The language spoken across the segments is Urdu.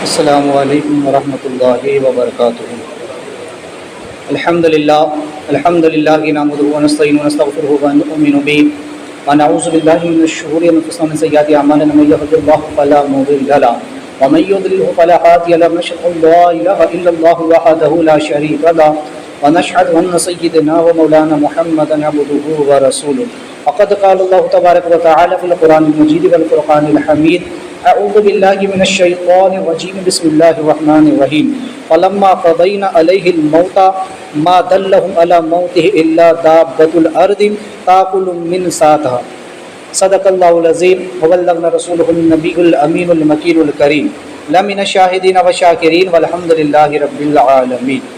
السلام علیکم ورحمۃ اللہ وبرکاتہ۔ الحمد للہ نحمدہ ونستعینہ ونستغفرہ ونؤمن بہ ونعوذ باللہ من شرور انفسنا ومن سیئات اعمالنا، من یهده اللہ فلا مضل له ومن یضلل فلا هادی له، ونشهد ان لا الہ الا اللہ وحدہ لا شریک له ونشهد ان سیدنا ومولانا محمدا عبدہ ورسولہ۔ فقد قال اللہ تبارک وتعالی فی القرآن المجید والفرقان الحمید: اعوذ باللہ من الشیطان الرجیم، بسم اللہ الرحمن الرحیم۔ فلما قضینا علیہ الموت ما دلهم علی موتہ الا دابۃ الارض تاکل من ساعتها۔ صدق اللہ العظیم وبلغنا رسولہ النبی الامین المکین الکریم، لمن الشاہدین والشاکرین والحمد للہ رب العالمین۔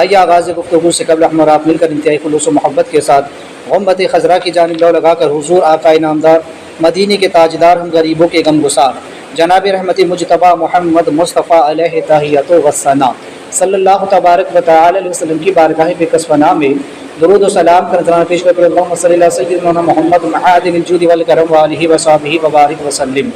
آئیے آغاز گفتگو سے قبل ہم اور آپ مل کر انتہائی خلوص و محبت کے ساتھ غمت خضرا کی جانب لو لگا کر حضور آقا نامدار مدینے کے تاجدار، ہم غریبوں کے غم گسار جناب رحمت مجتبیٰ محمد مصطفیٰ علیہ تحیۃ و ثنا صلی اللہ تبارک و تعالی علیہ وسلم کی بارگاہ بے کسب نام میں درود و سلام کا نذرانہ پیش کر اللہم صلی اللہ سیدنا محمد معادن الجود والکرم وآلہ وصحبہ وبارک وسلم۔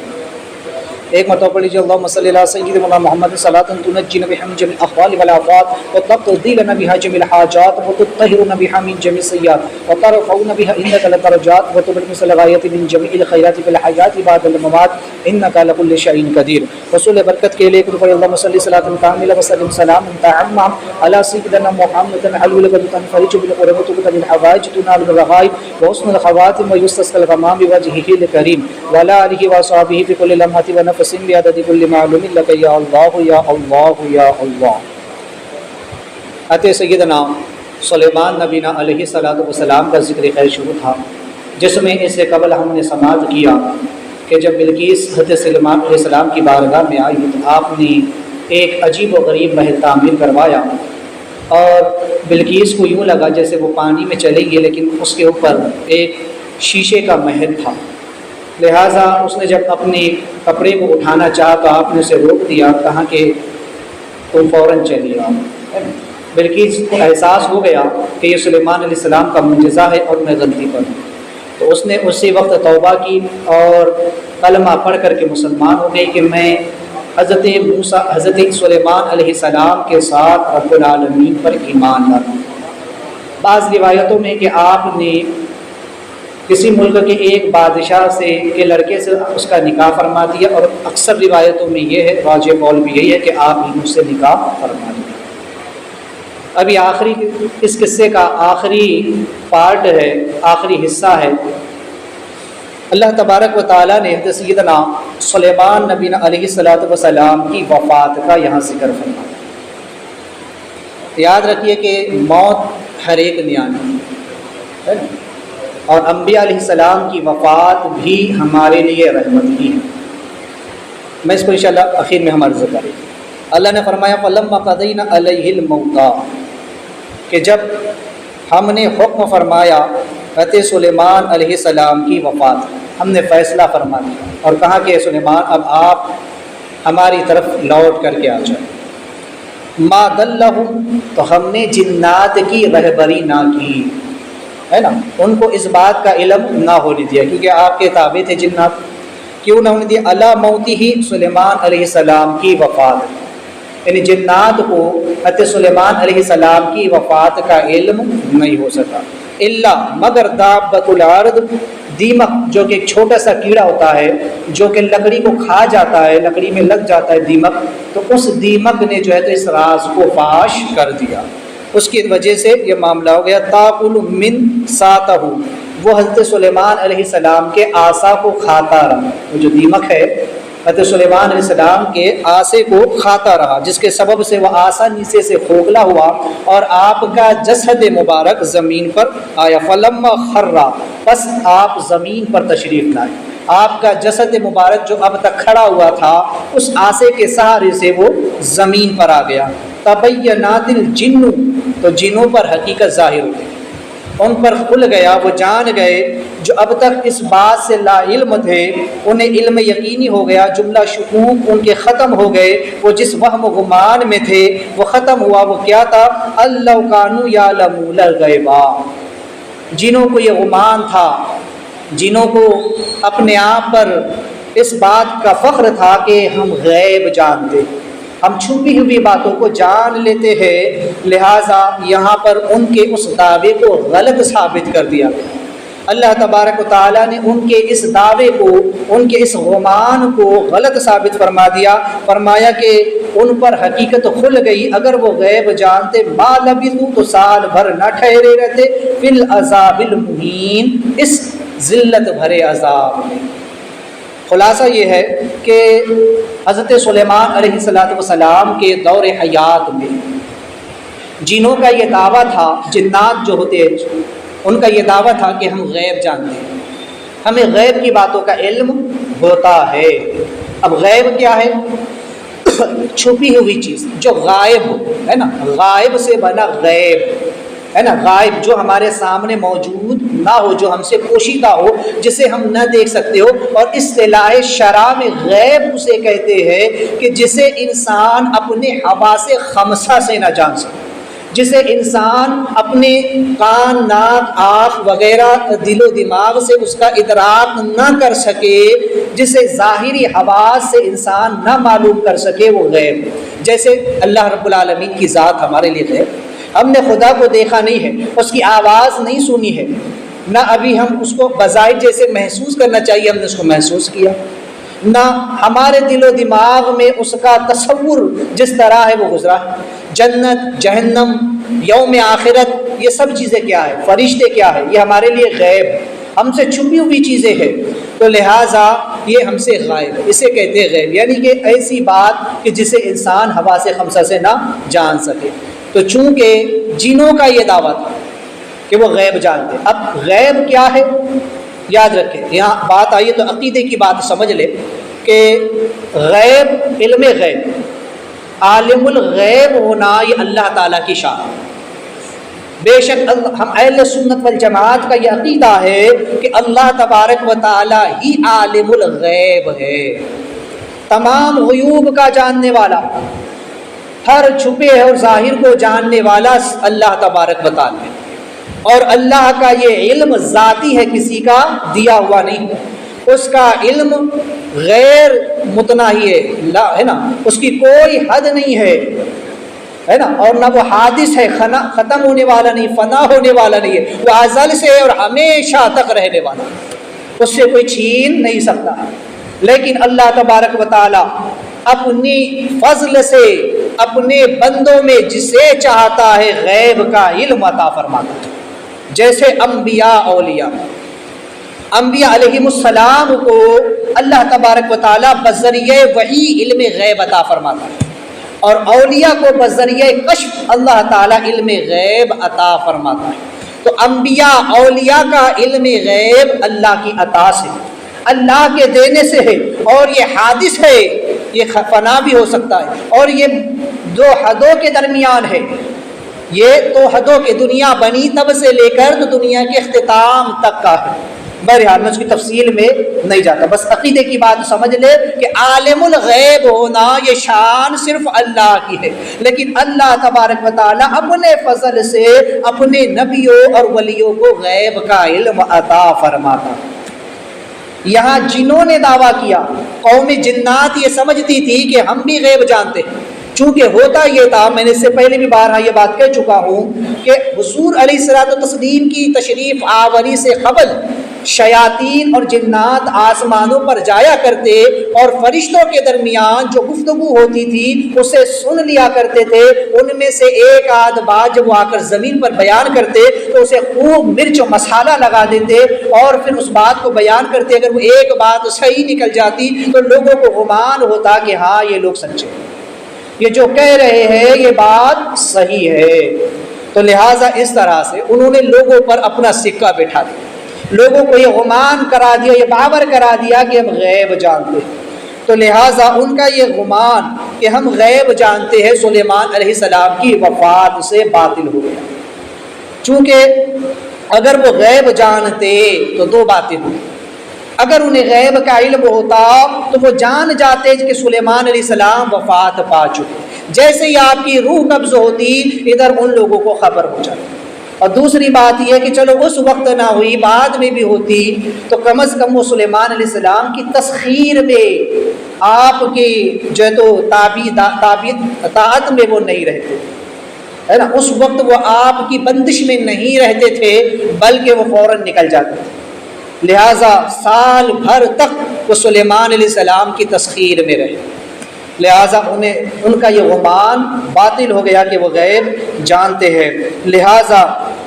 ایک مرتبہ پڑھ لیجیے: اللہم صلی اللہ سیدنا محمد صلاۃ تنجینا بہا من جمیع الاحوال والآفات وتقضی لنا بہا جمیع الحاجات وتطہرنا بہا من جمیع السیئات وترفعنا بہا عندک الدرجات وتبلغنا الغایۃ من جمیع الخیرات فی الحیاۃ بعد الممات انک علی کل شیء قدیر۔ رسول برکت کے لیے پڑھ: اللہم صلی صلاۃ کاملہ وسلم سلاما تاما علی سیدنا محمد علو الغد تنفرج بالقرب وتقضى بالحوائج تنال بالرغائب وحسن الخواتم ويستسقى الغمام بوجهه الكريم وعلى آلہ وصحبہ في كل لمحة ونفس بعدد كل معلوم لك یا اللہ یا اللہ یا اللہ۔ حضرت سیدنا سلیمان نبینا علیہ السلام کا ذکر خیر شروع تھا، جس میں اس سے قبل ہم نے سماعت کیا کہ جب بلقیس حضرت سلیمان علیہ السلام کی بارگاہ میں آئی تو آپ نے ایک عجیب و غریب محل تعمیر کروایا، اور بلقیس کو یوں لگا جیسے وہ پانی میں چلے گی، لیکن اس کے اوپر ایک شیشے کا محل تھا، لہٰذا اس نے جب اپنے کپڑے کو اٹھانا چاہا تو آپ نے اسے روک دیا، کہا کہ تم فوراً چلیے آپ۔ بلقیس کو احساس ہو گیا کہ یہ سلیمان علیہ السلام کا معجزہ ہے اور میں غلطی پر ہوں، تو اس نے اسی وقت توبہ کی اور کلمہ پڑھ کر کے مسلمان ہو گئی کہ میں حضرت سلیمان علیہ السلام کے ساتھ رب العالمین پر ایمان لاتا ہوں۔ بعض روایتوں میں کہ آپ نے کسی ملک کے ایک بادشاہ کے لڑکے سے اس کا نکاح فرما دیا، اور اکثر روایتوں میں یہ ہے، راجح قول بھی یہی ہے کہ آپ ہی مجھ سے نکاح فرما دیا۔ ابھی آخری اس قصے کا آخری پارٹ ہے، آخری حصہ ہے۔ اللہ تبارک و تعالیٰ نے حضرت سیدنا سلیمان نبی علیہ السلام کی وفات کا یہاں ذکر فرمایا۔ یاد رکھیے کہ موت ہر ایک نے آنی ہے، اور انبیاء علیہ السلام کی وفات بھی ہمارے لیے رحمت ہی ہے۔ میں اس کو انشاءاللہ اخیر میں ہم عرض کریں۔ اللہ نے فرمایا فلما قضینا علیہ الموت، کہ جب ہم نے حکم فرمایا حضرت سلیمان علیہ السلام کی وفات، ہم نے فیصلہ فرما دیا اور کہا کہ سلیمان اب آپ ہماری طرف لوٹ کر کے آ جائیں۔ ما دلہم، تو ہم نے جنات کی رہبری نہ کی، ہے نا، ان کو اس بات کا علم نہ ہونے دیا، کیونکہ آپ کے تابع تھے جنات، کیوں نہ ہونے دیا؟ علی موتہ، سلیمان علیہ السلام کی وفات، یعنی جنات کو حضرت سلیمان علیہ السلام کی وفات کا علم نہیں ہو سکا، الا مگر دابۃ الارض، دیمک جو کہ ایک چھوٹا سا کیڑا ہوتا ہے جو کہ لکڑی کو کھا جاتا ہے، لکڑی میں لگ جاتا ہے دیمک، تو اس دیمک نے جو ہے تو اس راز کو فاش کر دیا، اس کی وجہ سے یہ معاملہ ہو گیا۔ تاکل من ساتہ، وہ حضرت سلیمان علیہ السلام کے عصا کو کھاتا رہا، وہ جو دیمک ہے حضرت سلیمان علیہ السلام کے عصے کو کھاتا رہا، جس کے سبب سے وہ عصا نیچے سے کھوکھلا ہوا اور آپ کا جسد مبارک زمین پر آیا۔ فلما خر، پس آپ زمین پر تشریف لائے، آپ کا جسد مبارک جو اب تک کھڑا ہوا تھا اس عصے کے سہارے سے وہ زمین پر آ گیا۔ تبینات الجن، تو جنوں پر حقیقت ظاہر ہو گئی، ان پر کھل گیا، وہ جان گئے جو اب تک اس بات سے لا علم تھے، انہیں علم یقینی ہو گیا، جملہ شکوک ان کے ختم ہو گئے، وہ جس وہم و گمان میں تھے وہ ختم ہوا۔ وہ کیا تھا؟ اللہ کانوا یعلمون الغیب، جنوں کو یہ گمان تھا، جنوں کو اپنے آپ پر اس بات کا فخر تھا کہ ہم غیب جانتے، ہم چھپی ہوئی باتوں کو جان لیتے ہیں، لہٰذا یہاں پر ان کے اس دعوے کو غلط ثابت کر دیا گیا۔ اللہ تبارک و تعالیٰ نے ان کے اس دعوے کو، ان کے اس گمان کو غلط ثابت فرما دیا، فرمایا کہ ان پر حقیقت کھل گئی، اگر وہ غیب جانتے ما لبثوا تو سال بھر نہ ٹھہرے رہتے فی العذاب المہین، اس ذلت بھرے عذاب میں۔ خلاصہ یہ ہے کہ حضرت سلیمان علیہ السلام کے دور حیات میں جنوں کا یہ دعویٰ تھا، جنات جو ہوتے ہیں ان کا یہ دعویٰ تھا کہ ہم غیب جانتے ہیں، ہمیں غیب کی باتوں کا علم ہوتا ہے۔ اب غیب کیا ہے؟ چھپی ہوئی چیز جو غائب ہو، ہے نا، غائب سے بنا غیب، ہے نا، غائب جو ہمارے سامنے موجود نہ ہو، جو ہم سے پوشیدہ ہو، جسے ہم نہ دیکھ سکتے ہو۔ اور اصطلاح شرع میں غیب اسے کہتے ہیں کہ جسے انسان اپنے حواس خمسہ سے نہ جان سکے، جسے انسان اپنے کان، ناک، آنکھ وغیرہ، دل و دماغ سے اس کا ادراک نہ کر سکے، جسے ظاہری حواس سے انسان نہ معلوم کر سکے، وہ غیب۔ جیسے اللہ رب العالمین کی ذات ہمارے لیے غیب، ہم نے خدا کو دیکھا نہیں ہے، اس کی آواز نہیں سنی ہے، نہ ابھی ہم اس کو بظاہر جیسے محسوس کرنا چاہیے ہم نے اس کو محسوس کیا، نہ ہمارے دل و دماغ میں اس کا تصور جس طرح ہے وہ گزرا۔ جنت، جہنم، یوم آخرت، یہ سب چیزیں کیا ہے؟ فرشتے کیا ہے؟ یہ ہمارے لیے غیب، ہم سے چھپی ہوئی چیزیں ہیں، تو لہٰذا یہ ہم سے غائب ہے، اسے کہتے ہیں غیب، یعنی کہ ایسی بات کہ جسے انسان حواس خمسہ سے نہ جان سکے۔ تو چونکہ جنوں کا یہ دعویٰ تھا کہ وہ غیب جانتے، اب غیب کیا ہے یاد رکھیں، یہاں بات آئی تو عقیدے کی بات سمجھ لے کہ غیب، علم غیب، عالم الغیب ہونا یہ اللہ تعالیٰ کی شان ہے۔ بے شک ہم اہل سنت والجماعت کا یہ عقیدہ ہے کہ اللہ تبارک و تعالیٰ ہی عالم الغیب ہے، تمام غیوب کا جاننے والا، ہر چھپے اور ظاہر کو جاننے والا اللہ تبارک و تعالیٰ ہے۔ اور اللہ کا یہ علم ذاتی ہے، کسی کا دیا ہوا نہیں، اس کا علم غیر متناہی ہے نا، اس کی کوئی حد نہیں ہے نا، اور نہ وہ حادث ہے، ختم ہونے والا نہیں، فنا ہونے والا نہیں ہے، وہ ازل سے اور ہمیشہ تک رہنے والا، اس سے کوئی چھین نہیں سکتا۔ لیکن اللہ تبارک و تعالی اپنی فضل سے اپنے بندوں میں جسے چاہتا ہے غیب کا علم عطا فرماتا ہے۔ جیسے انبیاء، انبیاء علیہم السلام کو اللہ تبارک و تعالیٰ بذریعہ وحی علم غیب عطا فرماتا ہے، اور اولیاء کو بذریعہ کشف اللہ تعالیٰ علم غیب عطا فرماتا ہے۔ تو انبیاء، اولیاء کا علم غیب اللہ کی عطا سے، اللہ کے دینے سے ہے، اور یہ حادث ہے، یہ فنا بھی ہو سکتا ہے، اور یہ دو حدوں کے درمیان ہے، یہ تو حدوں کی دنیا بنی تب سے لے کر تو دنیا کے اختتام تک کا ہے۔ بہرحال میں اس کی تفصیل میں نہیں جاتا، بس عقیدے کی بات سمجھ لے کہ عالم الغیب ہونا یہ شان صرف اللہ کی ہے، لیکن اللہ تبارک و تعالیٰ اپنے فضل سے اپنے نبیوں اور ولیوں کو غیب کا علم عطا فرماتا۔ یہاں جنہوں نے دعویٰ کیا، قوم جنات یہ سمجھتی تھی کہ ہم بھی غیب جانتے ہیں، چونکہ ہوتا یہ تھا، میں نے اس سے پہلے بھی بارہا یہ بات کہہ چکا ہوں کہ حضور علیہ الصلوٰۃ والتسلیم کی تشریف آوری سے قبل شیاطین اور جنات آسمانوں پر جایا کرتے اور فرشتوں کے درمیان جو گفتگو ہوتی تھی اسے سن لیا کرتے تھے۔ ان میں سے ایک آدھ بات جب وہ آ کر زمین پر بیان کرتے تو اسے خوب مرچ و مسالہ لگا دیتے اور پھر اس بات کو بیان کرتے۔ اگر وہ ایک بات صحیح نکل جاتی تو لوگوں کو گمان ہوتا کہ ہاں یہ لوگ سچے ہیں، یہ جو کہہ رہے ہیں یہ بات صحیح ہے۔ تو لہٰذا اس طرح سے انہوں نے لوگوں پر اپنا سکہ بٹھا دیا، لوگوں کو یہ گمان کرا دیا، یہ باور کرا دیا کہ ہم غیب جانتے ہیں۔ تو لہٰذا ان کا یہ گمان کہ ہم غیب جانتے ہیں سلیمان علیہ السلام کی وفات سے باطل ہو گیا، چونکہ اگر وہ غیب جانتے تو دو باتیں ہوئی۔ اگر انہیں غیب کا علم ہوتا تو وہ جان جاتے کہ سلیمان علیہ السلام وفات پا چکے، جیسے ہی آپ کی روح قبض ہوتی ادھر ان لوگوں کو خبر ہو جاتی۔ اور دوسری بات یہ کہ چلو اس وقت نہ ہوئی، بعد میں بھی ہوتی تو کم از کم وہ سلیمان علیہ السلام کی تسخیر میں آپ کی جو ہے تو طاعت میں وہ نہیں رہتے، ہے نا، اس وقت وہ آپ کی بندش میں نہیں رہتے تھے بلکہ وہ فوراً نکل جاتے تھے۔ لہٰذا سال بھر تک وہ سلیمان علیہ السلام کی تسخیر میں رہے، لہٰذا ان کا یہ گمان باطل ہو گیا کہ وہ غیب جانتے ہیں۔ لہٰذا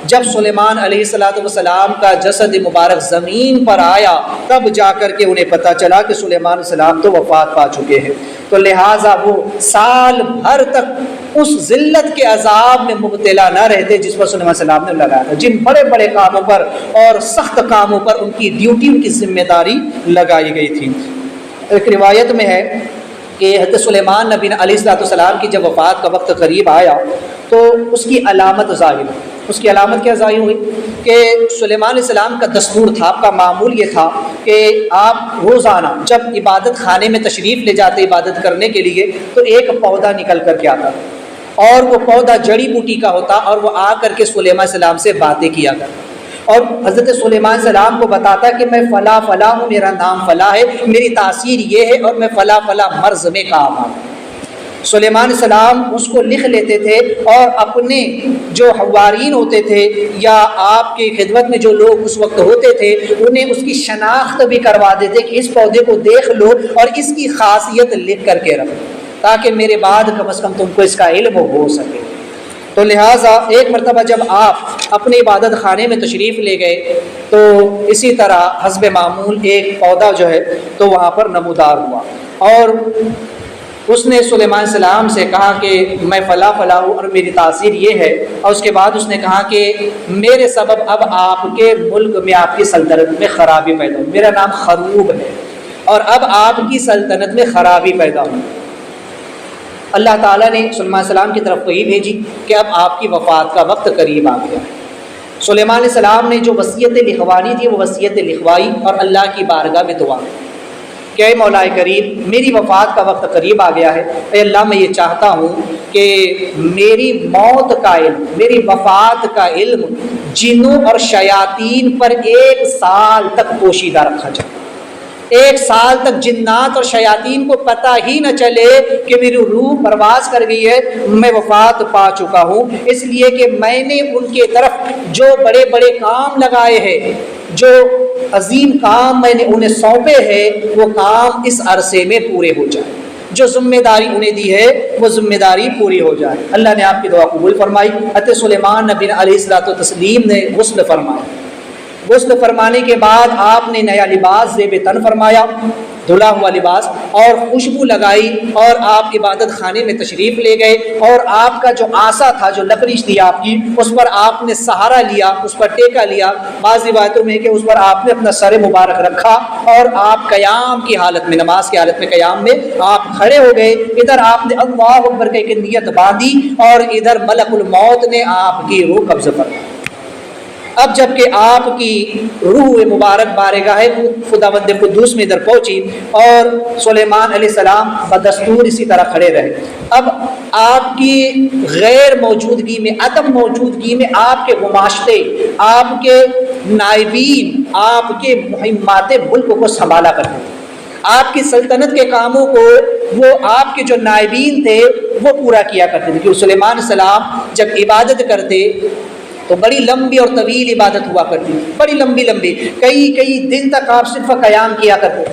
جب سلیمان علیہ السلام کا جسد مبارک زمین پر آیا تب جا کر کے انہیں پتہ چلا کہ سلیمان علیہ السلام تو وفات پا چکے ہیں، تو لہٰذا وہ سال بھر تک اس ذلت کے عذاب میں مبتلا نہ رہتے جس پر سلیمان علیہ السلام نے لگایا تھا، جن بڑے بڑے کاموں پر اور سخت کاموں پر ان کی ڈیوٹی، ان کی ذمہ داری لگائی گئی تھی۔ ایک روایت میں ہے کہ حضرت سلیمان نبی علیہ السلام کی جب وفات کا وقت قریب آیا تو اس کی علامت ظاہر ہوئی۔ اس کی علامت کیا ظاہر ہوئی کہ سلیمان علیہ السلام کا دستور تھا، آپ کا معمول یہ تھا کہ آپ روزانہ جب عبادت خانے میں تشریف لے جاتے عبادت کرنے کے لیے تو ایک پودا نکل کر کے آتا اور وہ پودا جڑی بوٹی کا ہوتا اور وہ آ کر کے سلیمان علیہ السلام سے باتیں کیا کرتا اور حضرت سلیمان علیہ السلام کو بتاتا کہ میں فلاں فلاں ہوں، میرا نام فلاں ہے، میری تاثیر یہ ہے اور میں فلاں فلاں مرض میں کام آؤں۔ سلیمان علیہ السلام اس کو لکھ لیتے تھے اور اپنے جو حوارین ہوتے تھے یا آپ کی خدمت میں جو لوگ اس وقت ہوتے تھے انہیں اس کی شناخت بھی کروا دیتے کہ اس پودے کو دیکھ لو اور اس کی خاصیت لکھ کر کے رکھو تاکہ میرے بعد کم از کم تم کو اس کا علم ہو سکے۔ تو لہٰذا ایک مرتبہ جب آپ اپنے عبادت خانے میں تشریف لے گئے تو اسی طرح حسب معمول ایک پودا جو ہے تو وہاں پر نمودار ہوا اور اس نے سلیمان علیہ السلام سے کہا کہ میں فلاں فلاں ہوں اور میری تاثیر یہ ہے، اور اس کے بعد اس نے کہا کہ میرے سبب اب آپ کے ملک میں آپ کی سلطنت میں خرابی پیدا ہو، میرا نام خروب ہے اور اب آپ کی سلطنت میں خرابی پیدا ہو۔ اللہ تعالیٰ نے سلیمان علیہ السلام کی طرف وہی بھیجی کہ اب آپ کی وفات کا وقت قریب آ گیا۔ سلیمان علیہ السلام نے جو وصیت لکھوانی تھی وہ وصیت لکھوائی اور اللہ کی بارگاہ میں دعا کہ اے مولا کریم میری وفات کا وقت قریب آ گیا ہے، اے اللہ میں یہ چاہتا ہوں کہ میری موت کا علم، میری وفات کا علم جنوں اور شیاطین پر 1 سال تک پوشیدہ رکھا جائے، 1 سال تک جنات اور شیاطین کو پتہ ہی نہ چلے کہ میری روح پرواز کر گئی ہے، میں وفات پا چکا ہوں، اس لیے کہ میں نے ان کے طرف جو بڑے بڑے کام لگائے ہیں، جو عظیم کام میں نے انہیں سونپے ہیں وہ کام اس عرصے میں پورے ہو جائیں، جو ذمہ داری انہیں دی ہے وہ ذمہ داری پوری ہو جائے۔ اللہ نے آپ کی دعا قبول فرمائی۔ حضرت سلیمان نبی علیہ السلام نے غسل فرمایا، غسل فرمانے کے بعد آپ نے نیا لباس زیب تن فرمایا، دھلا ہوا لباس، اور خوشبو لگائی اور آپ عبادت خانے میں تشریف لے گئے اور آپ کا جو آسا تھا، جو لکڑی تھی آپ کی، اس پر آپ نے سہارا لیا، اس پر ٹیکا لیا۔ بعض روایتوں میں کہ اس پر آپ نے اپنا سر مبارک رکھا اور آپ قیام کی حالت میں، نماز کی حالت میں قیام میں آپ کھڑے ہو گئے، ادھر آپ نے اللہ اکبر کہہ کے نیت باندھی اور ادھر ملک الموت نے آپ کی روح قبض فرمائی۔ اب جب کہ آپ کی روح مبارک بارگاہ خداوند قدوس میں ادھر پہنچی اور سلیمان علیہ السلام بدستور اسی طرح کھڑے رہے، اب آپ کی غیر موجودگی میں، عدم موجودگی میں آپ کے گماشتے، آپ کے نائبین آپ کے مہمات ملک کو سنبھالا کرتے تھے، آپ کی سلطنت کے کاموں کو وہ آپ کے جو نائبین تھے وہ پورا کیا کرتے تھے۔ کہ سلیمان علیہ السلام جب عبادت کرتے تو بڑی لمبی اور طویل عبادت ہوا کرتی، بڑی لمبی لمبی، کئی دن تک آپ صرف قیام کیا کرتے،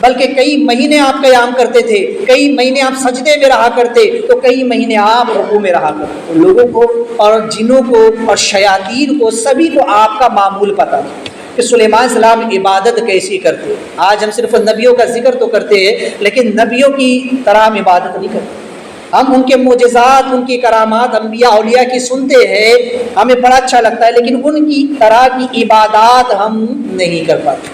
بلکہ کئی مہینے آپ قیام کرتے تھے، کئی مہینے آپ سجدے میں رہا کرتے، تو کئی مہینے آپ رکوع میں رہا کرتے۔ لوگوں کو اور جنوں کو اور شیاطین کو سبھی کو آپ کا معمول پتہ تھا کہ سلیمان علیہ السلام عبادت کیسی کرتے۔ آج ہم صرف نبیوں کا ذکر تو کرتے ہیں لیکن نبیوں کی طرح ہم عبادت نہیں کرتے، ہم ان کے معجزات، ان کی کرامات، انبیاء اولیاء کی سنتے ہیں، ہمیں بڑا اچھا لگتا ہے، لیکن ان کی طرح کی عبادات ہم نہیں کر پاتے۔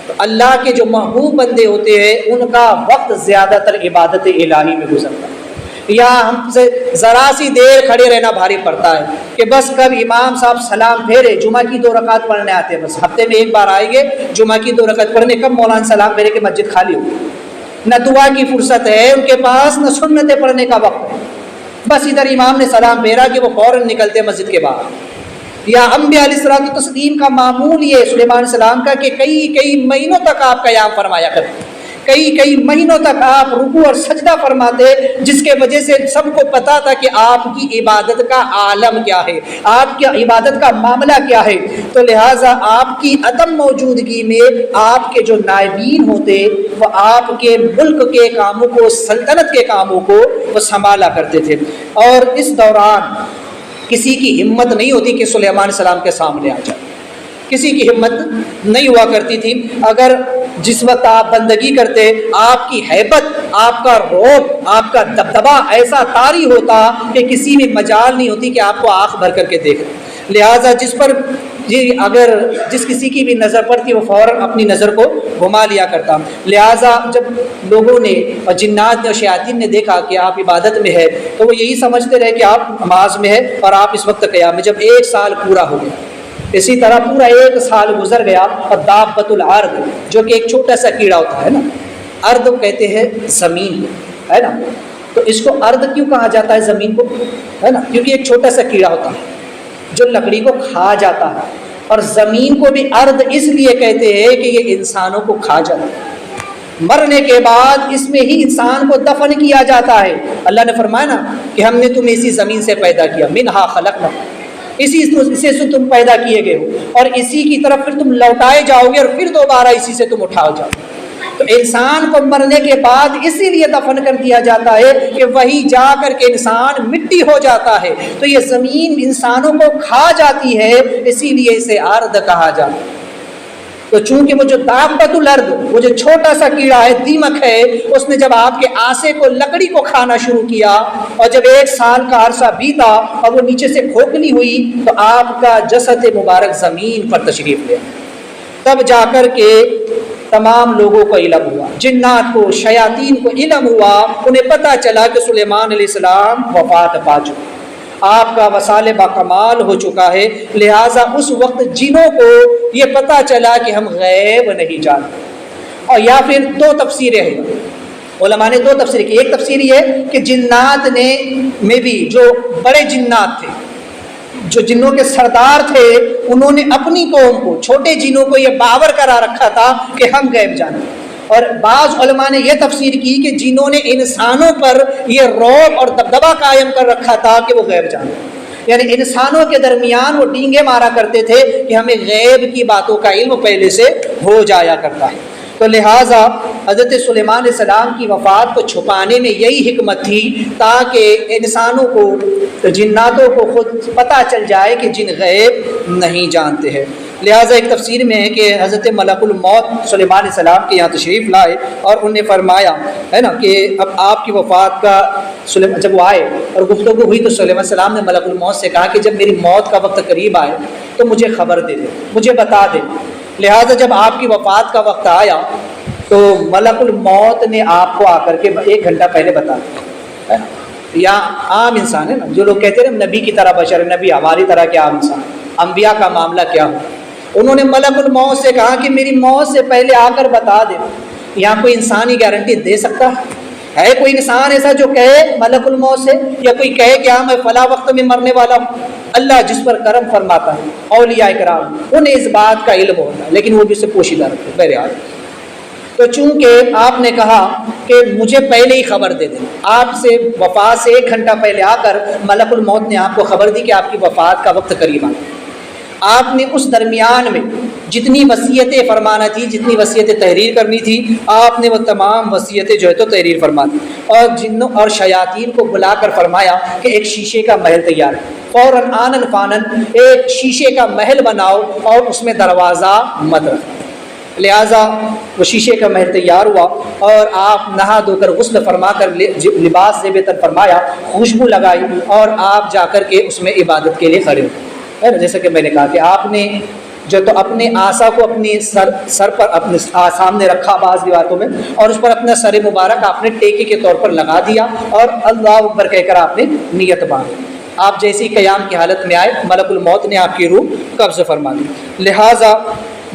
تو اللہ کے جو محبوب بندے ہوتے ہیں ان کا وقت زیادہ تر عبادت الہی میں گزرتا ہے، یا ہم سے ذرا سی دیر کھڑے رہنا بھاری پڑتا ہے کہ بس کب امام صاحب سلام پھیرے، جمعہ کی 2 رکعت پڑھنے آتے ہیں، بس ہفتے میں 1 بار آئیں گے جمعہ کی 2 رکعت پڑھنے، کب مولانا سلام پھیرے کہ مسجد خالی ہوگی، نہ دعا کی فرصت ہے ان کے پاس، نہ سنتیں پڑھنے کا وقت ہے، بس ادھر امام نے سلام پھیرا کہ وہ فوراً نکلتے مسجد کے باہر۔ یا انبیاء علیہ الصلوۃ والتسلیم کا معمول یہ سلیمان علیہ السلام کا کہ کئی مہینوں تک آپ قیام فرمایا کرتے، کئی مہینوں تک آپ رکوع اور سجدہ فرماتے، جس کے وجہ سے سب کو پتا تھا کہ آپ کی عبادت کا عالم کیا ہے، آپ کی عبادت کا معاملہ کیا ہے۔ تو لہٰذا آپ کی عدم موجودگی میں آپ کے جو نائبین ہوتے وہ آپ کے ملک کے کاموں کو، سلطنت کے کاموں کو وہ سنبھالا کرتے تھے، اور اس دوران کسی کی ہمت نہیں ہوتی کہ سلیمان علیہ السلام کے سامنے آ جائے، کسی کی ہمت نہیں ہوا کرتی تھی۔ اگر جس وقت آپ بندگی کرتے، آپ کی ہیبت، آپ کا رعب، آپ کا دبدبا ایسا طاری ہوتا کہ کسی میں مجال نہیں ہوتی کہ آپ کو آنکھ بھر کر کے دیکھے۔ لہٰذا اگر جس کسی کی بھی نظر پڑتی وہ فوراً اپنی نظر کو گھما لیا کرتا۔ لہٰذا جب لوگوں نے اور جنات اور شیاطین نے دیکھا کہ آپ عبادت میں ہے تو وہ یہی سمجھتے رہے کہ آپ نماز میں ہے اور آپ اس وقت قیام میں۔ جب 1 سال پورا ہو گیا، اسی طرح پورا 1 سال گزر گیا، اور دابۃ الارض جو کہ ایک چھوٹا سا کیڑا ہوتا ہے نا، ارض کہتے ہیں زمین ہے نا، تو اس کو ارض کیوں کہا جاتا ہے زمین کو، ہے نا، کیونکہ ایک چھوٹا سا کیڑا ہوتا ہے جو لکڑی کو کھا جاتا ہے، اور زمین کو بھی ارض اس لیے کہتے ہیں کہ یہ انسانوں کو کھا جاتا ہے، مرنے کے بعد اس میں ہی انسان کو دفن کیا جاتا ہے۔ اللہ نے فرمایا نا کہ ہم نے تمہیں اسی زمین سے پیدا کیا، منہا خلقناکم، اسی سے تم پیدا کیے گئے ہو، اور اسی کی طرف پھر تم لوٹائے جاؤ گے، اور پھر دوبارہ اسی سے تم اٹھاؤ جاؤ۔ تو انسان کو مرنے کے بعد اسی لیے دفن کر دیا جاتا ہے کہ وہی جا کر کے انسان مٹی ہو جاتا ہے، تو یہ زمین انسانوں کو کھا جاتی ہے، اسی لیے اسے ارض کہا جاتا ہے۔ تو چونکہ وہ جو دابۃ الارض، وہ جو چھوٹا سا کیڑا ہے، دیمک ہے، اس نے جب آپ کے آسے کو، لکڑی کو کھانا شروع کیا، اور جب 1 سال کا عرصہ بیتا اور وہ نیچے سے کھوکھلی ہوئی، تو آپ کا جسد مبارک زمین پر تشریف لے، تب جا کر کے تمام لوگوں کو علم ہوا، جنات کو، شیاطین کو علم ہوا، انہیں پتہ چلا کہ سلیمان علیہ السلام وفات پا چکے، آپ کا وصال باکمال ہو چکا ہے۔ لہٰذا اس وقت جنوں کو یہ پتہ چلا کہ ہم غیب نہیں جانتے، اور یا پھر 2 تفسیریں ہیں، علماء نے 2 تفسیریں کی۔ ایک تفسیر یہ کہ جنات میں بھی جو بڑے جنات تھے، جو جنوں کے سردار تھے، انہوں نے اپنی قوم کو، چھوٹے جنوں کو یہ باور کرا رکھا تھا کہ ہم غیب جانتے۔ اور بعض علماء نے یہ تفسیر کی کہ جنہوں نے انسانوں پر یہ رعب اور دبدبا قائم کر رکھا تھا کہ وہ غیب جانتے، یعنی انسانوں کے درمیان وہ ڈینگے مارا کرتے تھے کہ ہمیں غیب کی باتوں کا علم پہلے سے ہو جایا کرتا ہے۔ تو لہٰذا حضرت سلیمان علیہ السلام کی وفات کو چھپانے میں یہی حکمت تھی، تاکہ انسانوں کو، جناتوں کو خود پتہ چل جائے کہ جن غیب نہیں جانتے ہیں۔ لہٰذا ایک تفسیر میں ہے کہ حضرت ملک الموت سلیمان علیہ السلام کے یہاں تشریف لائے، اور انہوں نے فرمایا ہے نا کہ اب آپ کی وفات کا، جب وہ آئے اور گفتگو ہوئی تو سلیمان علیہ السلام نے ملک الموت سے کہا کہ جب میری موت کا وقت قریب آئے تو مجھے خبر دے دے، مجھے بتا دے۔ لہٰذا جب آپ کی وفات کا وقت آیا تو ملک الموت نے آپ کو آ کر کے 1 گھنٹہ پہلے بتا دیا، یا عام انسان ہے نا، جو لوگ کہتے ہیں نا نبی کی طرح بشر، نبی ہماری طرح کے عام انسان، انبیاء کا معاملہ کیا ہو، انہوں نے ملک الموت سے کہا کہ میری موت سے پہلے آ کر بتا دے۔ یہاں کوئی انسان ہی گارنٹی دے سکتا ہے کوئی انسان ایسا جو کہے ملک الموت سے، یا کوئی کہے کہ ہاں میں فلاں وقت میں مرنے والا ہوں؟ اللہ جس پر کرم فرماتا ہے، اولیاء کرام انہیں اس بات کا علم ہوتا ہے، لیکن وہ بھی اسے پوشیدہ رکھتے ہیں۔ بہرحال تو چونکہ آپ نے کہا کہ مجھے پہلے ہی خبر دے دیں، آپ سے وفات سے 1 گھنٹہ پہلے آ کر ملک الموت نے آپ کو خبر دی کہ آپ کی وفات کا وقت قریب آ گیا۔ آپ نے اس درمیان میں جتنی وصیتیں فرمانا تھی، جتنی وصیتیں تحریر کرنی تھی، آپ نے وہ تمام وصیتیں جو ہے تو تحریر فرما دی، اور جنوں اور شیاطین کو بلا کر فرمایا کہ ایک شیشے کا محل تیار ہے، فوراً آنن فانن ایک شیشے کا محل بناؤ اور اس میں دروازہ مت رکھو۔ لہٰذا وہ شیشے کا محل تیار ہوا، اور آپ نہا دھو کر غسل فرما کر لباس زیب تن فرمایا، خوشبو لگائی، اور آپ جا کر کے اس میں عبادت کے لیے کھڑے ہوئے۔ جیسا کہ میں نے کہا کہ آپ نے جو تو اپنے آسا کو اپنی سر پر اپنے سامنے رکھا بعض روایتوں میں، اور اس پر اپنا سر مبارک آپ نے ٹیکے کے طور پر لگا دیا، اور اللہ اکبر کہہ کر آپ نے نیت باندھی۔ آپ جیسی قیام کی حالت میں آئے، ملک الموت نے آپ کی روح قبض فرما دی۔ لہٰذا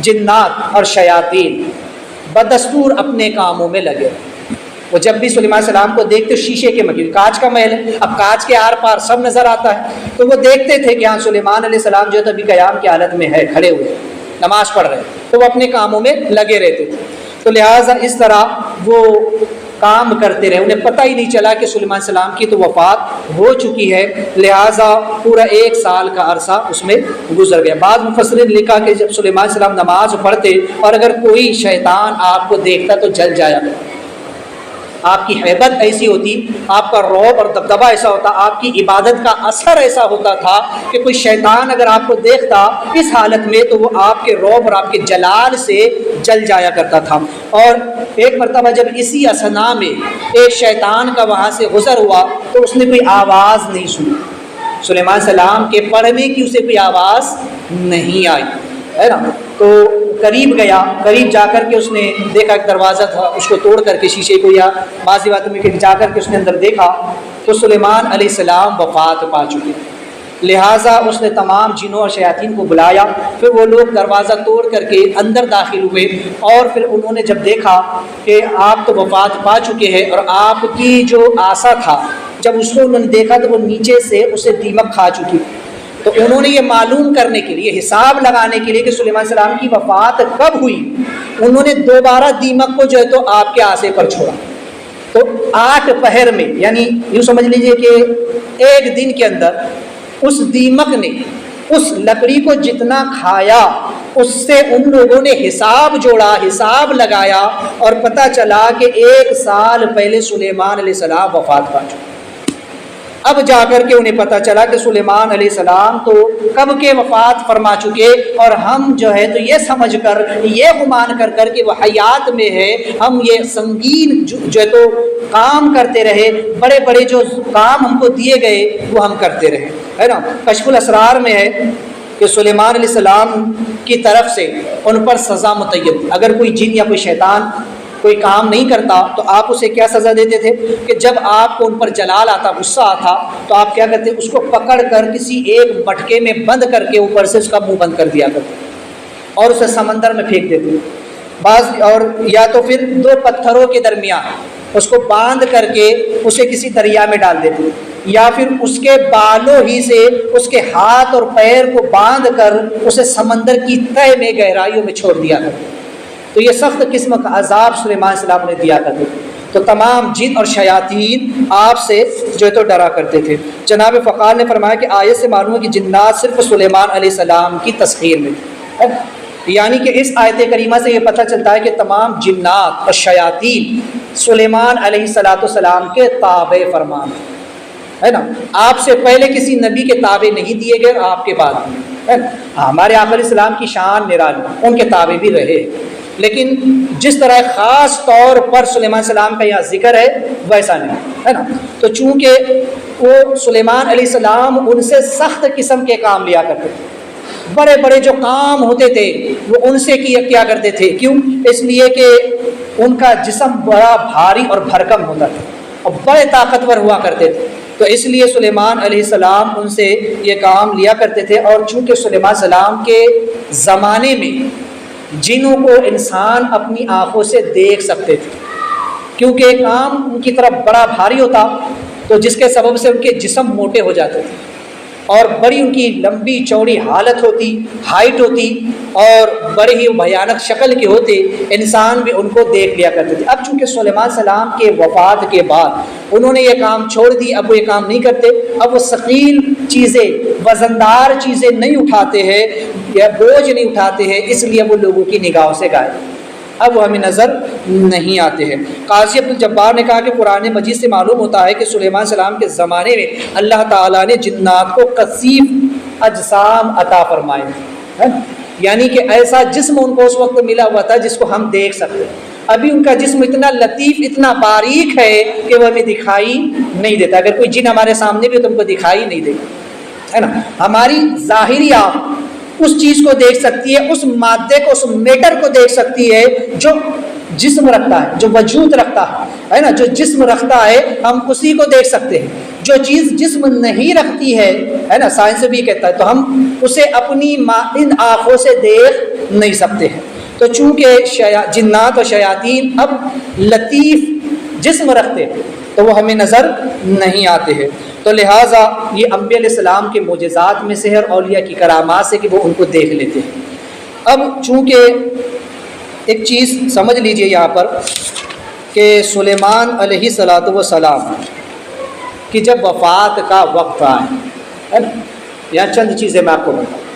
جنات اور شیاطین بدستور اپنے کاموں میں لگے، وہ جب بھی سلیمان علیہ السلام کو دیکھتے شیشے کے محل، کانچ کا محل ہے، اب کانچ کے آر پار سب نظر آتا ہے، تو وہ دیکھتے تھے کہ ہاں سلیمان علیہ السلام جو ہے ابھی قیام کی حالت میں ہے، کھڑے ہوئے نماز پڑھ رہے، تو وہ اپنے کاموں میں لگے رہتے تھے۔ تو لہٰذا اس طرح وہ کام کرتے رہے، انہیں پتہ ہی نہیں چلا کہ سلیمان علیہ السلام کی تو وفات ہو چکی ہے، لہٰذا پورا 1 سال کا عرصہ اس میں گزر گیا۔ بعض مفسرین نے لکھا کہ جب سلیمان علیہ السلام نماز پڑھتے اور اگر کوئی شیطان آپ کو دیکھتا تو جل جایا کرتا، آپ کی ہیبت ایسی ہوتی، آپ کا رعب اور دبدبہ ایسا ہوتا، آپ کی عبادت کا اثر ایسا ہوتا تھا کہ کوئی شیطان اگر آپ کو دیکھتا اس حالت میں تو وہ آپ کے رعب اور آپ کے جلال سے جل جایا کرتا تھا۔ اور ایک مرتبہ جب اسی اثنا میں ایک شیطان کا وہاں سے گزر ہوا تو اس نے کوئی آواز نہیں سنی، سلیمان علیہ السلام کے پڑھنے کی اسے کوئی آواز نہیں آئی، ہے نا، تو قریب گیا، قریب جا کر کے اس نے دیکھا ایک دروازہ تھا، اس کو توڑ کر کے شیشے کو یا بعض باتوں میں جا کر کے اس نے اندر دیکھا تو سلیمان علیہ السلام وفات پا چکے، لہٰذا اس نے تمام جنوں اور شیاطین کو بلایا، پھر وہ لوگ دروازہ توڑ کر کے اندر داخل ہوئے اور پھر انہوں نے جب دیکھا کہ آپ تو وفات پا چکے ہیں اور آپ کی جو آسا تھا جب اس کو انہوں نے دیکھا تو وہ نیچے سے اسے دیمک کھا چکی، تو انہوں نے یہ معلوم کرنے کے لیے، حساب لگانے کے لیے کہ سلیمان علیہ السلام کی وفات کب ہوئی، انہوں نے دوبارہ دیمک کو جو ہے تو آپ کے آسے پر چھوڑا، تو 8 پہر میں، یعنی یوں سمجھ لیجئے کہ 1 دن کے اندر اس دیمک نے اس لکڑی کو جتنا کھایا اس سے ان لوگوں نے حساب جوڑا، حساب لگایا اور پتہ چلا کہ 1 سال پہلے سلیمان علیہ السلام وفات پا چکے۔ اب جا کر کے انہیں پتہ چلا کہ سلیمان علیہ السلام تو کب کے وفات فرما چکے، اور ہم جو ہے تو یہ سمجھ کر، یہ گمان کر کر کہ وہ حیات میں ہے، ہم یہ سنگین جو ہے تو کام کرتے رہے، بڑے بڑے جو کام ہم کو دیے گئے وہ ہم کرتے رہے، ہے نا۔ کشف الاسرار میں ہے کہ سلیمان علیہ السلام کی طرف سے ان پر سزا متعین تھی، اگر کوئی جن یا کوئی شیطان کوئی کام نہیں کرتا تو آپ اسے کیا سزا دیتے تھے کہ جب آپ کو ان پر جلال آتا، غصہ آتا، تو آپ کیا کرتے، اس کو پکڑ کر کسی ایک مٹکے میں بند کر کے اوپر سے اس کا منہ بند کر دیا کرتے اور اسے سمندر میں پھینک دیتے، بعض اور یا تو پھر 2 پتھروں کے درمیان اس کو باندھ کر کے اسے کسی دریا میں ڈال دیتے، یا پھر اس کے بالوں ہی سے اس کے ہاتھ اور پیر کو باندھ کر اسے سمندر کی تہہ میں گہرائیوں میں چھوڑ دیا کرتے۔ تو یہ سخت قسم کا عذاب سلیمان علیہ السلام نے دیا کرتے تھے، تو تمام جن اور شیاطین آپ سے جو ہے تو ڈرا کرتے تھے۔ جناب فقار نے فرمایا کہ آیت سے معلوم ہے کہ جنات صرف سلیمان علیہ السلام کی تسخیر میں، یعنی کہ اس آیت کریمہ سے یہ پتہ چلتا ہے کہ تمام جنات اور شیاطین سلیمان علیہ السلام کے تابع فرمان، ہے نا، آپ سے پہلے کسی نبی کے تابع نہیں دیے گئے اور آپ کے بعد ہے نا۔ ہمارے آقا علیہ السلام کی شان نرالی، ان کے تابع بھی رہے، لیکن جس طرح خاص طور پر سلیمان علیہ السلام کا یہاں ذکر ہے ویسا نہیں، ہے نا۔ تو چونکہ وہ سلیمان علیہ السلام ان سے سخت قسم کے کام لیا کرتے تھے، بڑے بڑے جو کام ہوتے تھے وہ ان سے کیا کرتے تھے، کیوں؟ اس لیے کہ ان کا جسم بڑا بھاری اور بھرکم ہوتا تھا اور بڑے طاقتور ہوا کرتے تھے، تو اس لیے سلیمان علیہ السلام ان سے یہ کام لیا کرتے تھے۔ اور چونکہ سلیمان علیہ السلام کے زمانے میں جنوں کو انسان اپنی آنکھوں سے دیکھ سکتے تھے، کیونکہ کام ان کی طرف بڑا بھاری ہوتا، تو جس کے سبب سے ان کے جسم موٹے ہو جاتے تھے اور بڑی ان کی لمبی چوڑی حالت ہوتی، ہائٹ ہوتی، اور بڑے ہی بھیانک شکل کے ہوتے، انسان بھی ان کو دیکھ لیا کرتے تھے۔ اب چونکہ سلیمان علیہ السلام کے وفات کے بعد انہوں نے یہ کام چھوڑ دی، اب وہ یہ کام نہیں کرتے، اب وہ ثقیل چیزیں، وزندار چیزیں نہیں اٹھاتے ہیں یا بوجھ نہیں اٹھاتے ہیں، اس لیے وہ لوگوں کی نگاہوں سے غائب، اب وہ ہمیں نظر نہیں آتے ہیں۔ قاضی عبدالجبار نے کہا کہ قرآن مجید سے معلوم ہوتا ہے کہ سلیمان علیہ السلام کے زمانے میں اللہ تعالیٰ نے جنات کو کثیف اجسام عطا فرمائے ہیں، یعنی کہ ایسا جسم ان کو اس وقت ملا ہوا تھا جس کو ہم دیکھ سکتے ہیں۔ ابھی ان کا جسم اتنا لطیف، اتنا باریک ہے کہ وہ ہمیں دکھائی نہیں دیتا، اگر کوئی جن ہمارے سامنے بھی تو ہم کو دکھائی نہیں دیتا، ہے نا۔ ہماری ظاہری آنکھ اس چیز کو دیکھ سکتی ہے، اس مادے کو، اس میٹر کو دیکھ سکتی ہے جو جسم رکھتا ہے، جو وجود رکھتا ہے نا، جو جسم رکھتا ہے ہم اسی کو دیکھ سکتے ہیں۔ جو چیز جسم نہیں رکھتی ہے نا، سائنس بھی کہتا ہے، تو ہم اسے اپنی ان آنکھوں سے دیکھ نہیں سکتے ہیں۔ تو چونکہ جنات اور شیاطین اب لطیف جسم رکھتے تو وہ ہمیں نظر نہیں آتے ہیں۔ تو لہٰذا یہ انبیاء علیہ السلام کے معجزات میں سے ہے اور اولیاء کی کرامات سے کہ وہ ان کو دیکھ لیتے ہیں۔ اب چونکہ ایک چیز سمجھ لیجئے یہاں پر کہ سلیمان علیہ السلام کی جب وفات کا وقت آئے، یہاں چند چیزیں میں آپ کو بتاؤں۔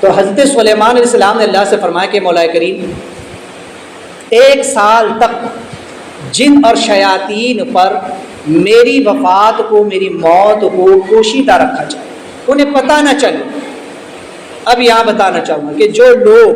تو حضرت سلیمان علیہ السلام نے اللہ سے فرمایا کہ مولا کریم 1 سال تک جن اور شیاطین پر میری وفات کو، میری موت کو پوشیدہ رکھا جائے، انہیں پتہ نہ چلے۔ اب یہاں بتانا چاہوں گا کہ جو لوگ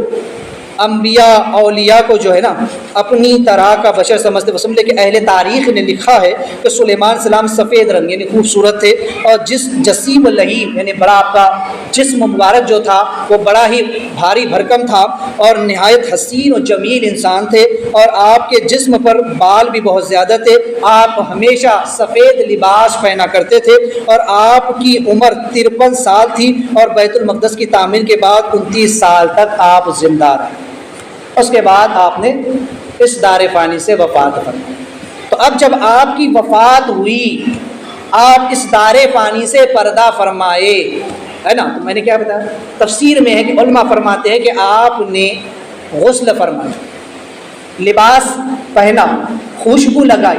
انبیاء اولیاء کو جو ہے نا اپنی طرح کا بشر سمجھتے، وہ سمجھتے کہ اہل تاریخ نے لکھا ہے کہ سلیمان علیہ السلام سفید رنگ یعنی خوبصورت تھے، اور جسیم اللہیم یعنی بڑا آپ کا جسم مبارک جو تھا وہ بڑا ہی بھاری بھرکم تھا اور نہایت حسین و جمیل انسان تھے، اور آپ کے جسم پر بال بھی بہت زیادہ تھے، آپ ہمیشہ سفید لباس پہنا کرتے تھے، اور آپ کی عمر 53 سال تھی، اور بیت المقدس کی تعمیر کے بعد 29 سال تک آپ زندہ رہے۔ اس کے بعد آپ نے اس دار فانی سے وفات فرمائی۔ تو اب جب آپ کی وفات ہوئی، آپ اس دار فانی سے پردہ فرمائے، ہے نا، تو میں نے کیا بتایا تفسیر میں ہے کہ علماء فرماتے ہیں کہ آپ نے غسل فرمایا، لباس پہنا، خوشبو لگائی،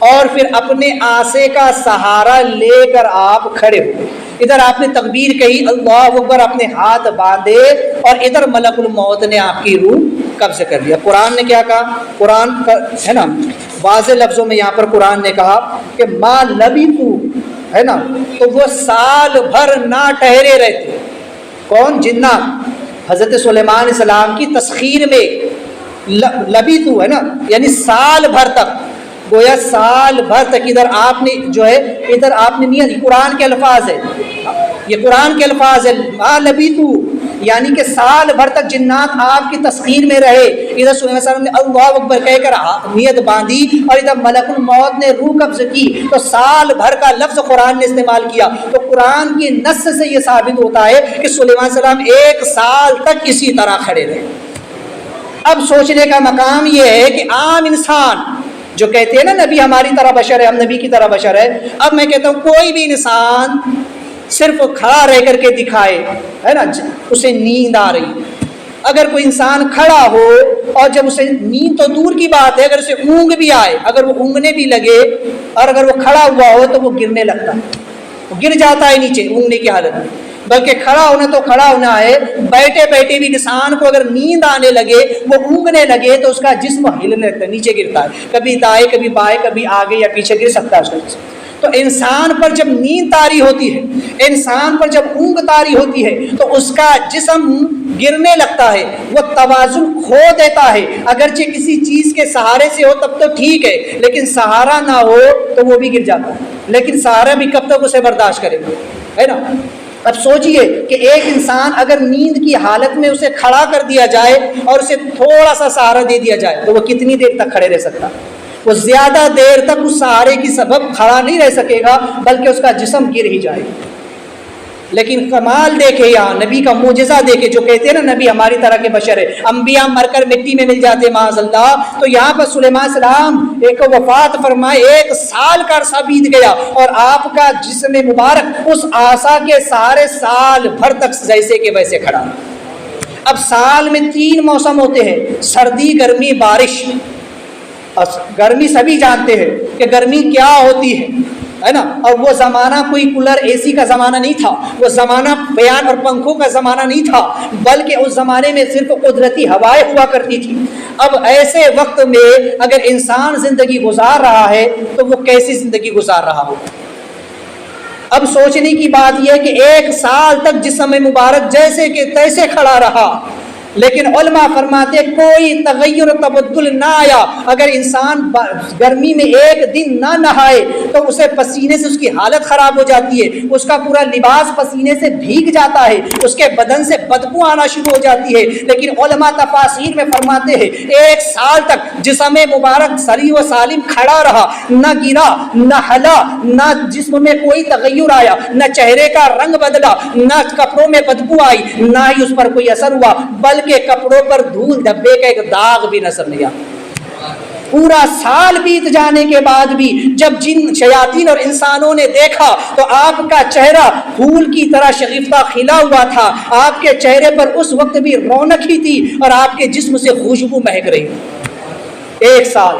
اور پھر اپنے آسے کا سہارا لے کر آپ کھڑے ہوئے۔ ادھر آپ نے تکبیر کہی اللہ اکبر، اپنے ہاتھ باندھے، اور ادھر ملک الموت نے آپ کی روح قبض کر لیا۔ قرآن نے کیا کہا؟ قرآن کا ہے نا واضح لفظوں میں یہاں پر قرآن نے کہا کہ ما لبثوا، ہے نا، تو وہ سال بھر نہ ٹھہرے رہتے۔ کون؟ جنات۔ حضرت سلیمان علیہ السلام کی تسخیر میں لبثوا ہے نا، یعنی سال بھر تک، گویا سال بھر تک ادھر آپ نے جو ہے ادھر آپ نے نیت، قرآن کے الفاظ ہے، یہ قرآن کے الفاظ ہے، ما لبثوا یعنی کہ سال بھر تک جنات آپ کی تسخیر میں رہے۔ ادھر سلیمان علیہ السلام نے اللہ اکبر کہہ کر نیت باندھی، اور ادھر ملک الموت نے روح قبض کی، تو سال بھر کا لفظ قرآن نے استعمال کیا۔ تو قرآن کی نص سے یہ ثابت ہوتا ہے کہ سلیمان علیہ السلام 1 سال تک اسی طرح کھڑے رہے۔ اب سوچنے کا مقام یہ ہے کہ عام انسان جو کہتے ہیں نا نبی ہماری طرح بشر ہے، ہم نبی کی طرح بشر ہے، اب میں کہتا ہوں کوئی بھی انسان صرف کھڑا رہ کر کے دکھائے، ہے نا، اسے نیند آ رہی، اگر کوئی انسان کھڑا ہو اور جب اسے نیند تو دور کی بات ہے، اگر اسے اونگ بھی آئے، اگر وہ اونگنے بھی لگے، اور اگر وہ کھڑا ہوا ہو تو وہ گرنے لگتا ہے، وہ گر جاتا ہے نیچے اونگنے کی حالت میں۔ بلکہ کھڑا ہونا تو کھڑا ہونا ہے، بیٹھے بیٹھے بھی انسان کو اگر نیند آنے لگے، وہ اونگنے لگے تو اس کا جسم ہلنے لگتا ہے، نیچے گرتا ہے، کبھی دائیں کبھی بائیں، کبھی آگے یا پیچھے گر سکتا ہے اس کا جسم۔ تو انسان پر جب نیند طاری ہوتی ہے، انسان پر جب اونگ طاری ہوتی ہے، تو اس کا جسم گرنے لگتا ہے، وہ توازن کھو دیتا ہے۔ اگرچہ کسی چیز کے سہارے سے ہو تب تو ٹھیک ہے، لیکن سہارا نہ ہو تو وہ بھی گر جاتا ہے، لیکن سہارا بھی کب تک اسے برداشت کرے گا، ہے نا۔ اب سوچئے کہ ایک انسان اگر نیند کی حالت میں اسے کھڑا کر دیا جائے اور اسے تھوڑا سا سہارا دے دیا جائے تو وہ کتنی دیر تک کھڑے رہ سکتا؟ وہ زیادہ دیر تک اس سہارے کی سبب کھڑا نہیں رہ سکے گا، بلکہ اس کا جسم گر ہی جائے گا۔ لیکن کمال دیکھے یہاں، نبی کا معجزہ دیکھے، جو کہتے ہیں نا نبی ہماری طرح کے بشر ہے، انبیاء مر کر مٹی میں مل جاتے معاذ اللہ، تو یہاں پر سلیمان علیہ السلام ایک وفات فرمائے، 1 سال کا عرصہ بیت گیا، اور آپ کا جسم مبارک اس عصا کے سہارے سال بھر تک جیسے کہ ویسے کھڑا۔ اب سال میں 3 موسم ہوتے ہیں، سردی، گرمی، بارش۔ گرمی سبھی جانتے ہیں کہ گرمی کیا ہوتی ہے نا، اور وہ زمانہ کوئی کولر اے سی کا زمانہ نہیں تھا، وہ زمانہ فیان اور پنکھوں کا زمانہ نہیں تھا، بلکہ اس زمانے میں صرف قدرتی ہوائیں ہوا کرتی تھی۔ اب ایسے وقت میں اگر انسان زندگی گزار رہا ہے تو وہ کیسی زندگی گزار رہا ہو؟ اب سوچنے کی بات یہ ہے کہ 1 سال تک جسم مبارک جیسے کہ تیسے کھڑا رہا، لیکن علماء فرماتے کوئی تغیر و تبدل نہ آیا۔ اگر انسان گرمی میں 1 دن نہ نہائے تو اسے پسینے سے اس کی حالت خراب ہو جاتی ہے، اس کا پورا لباس پسینے سے بھیگ جاتا ہے، اس کے بدن سے بدبو آنا شروع ہو جاتی ہے۔ لیکن علماء تفاسیر میں فرماتے ہیں 1 سال تک جسم مبارک سری و سالم کھڑا رہا، نہ گرا، نہ ہلا، نہ جسم میں کوئی تغیر آیا، نہ چہرے کا رنگ بدلا، نہ کپڑوں میں بدبو آئی، نہ ہی اس پر کوئی اثر ہوا، بلکہ کپڑوں پر دھول دھبے کا ایک داغ بھی نظر نہیں آتا۔ پورا سال بیت جانے کے بعد بھی جب جن شیاطین اور انسانوں نے دیکھا تو آپ کا چہرہ پھول کی طرح شگفتہ کھلا ہوا تھا، آپ کے چہرے پر اس وقت بھی رونق ہی تھی اور آپ کے جسم سے خوشبو مہک رہی تھی۔ 1 سال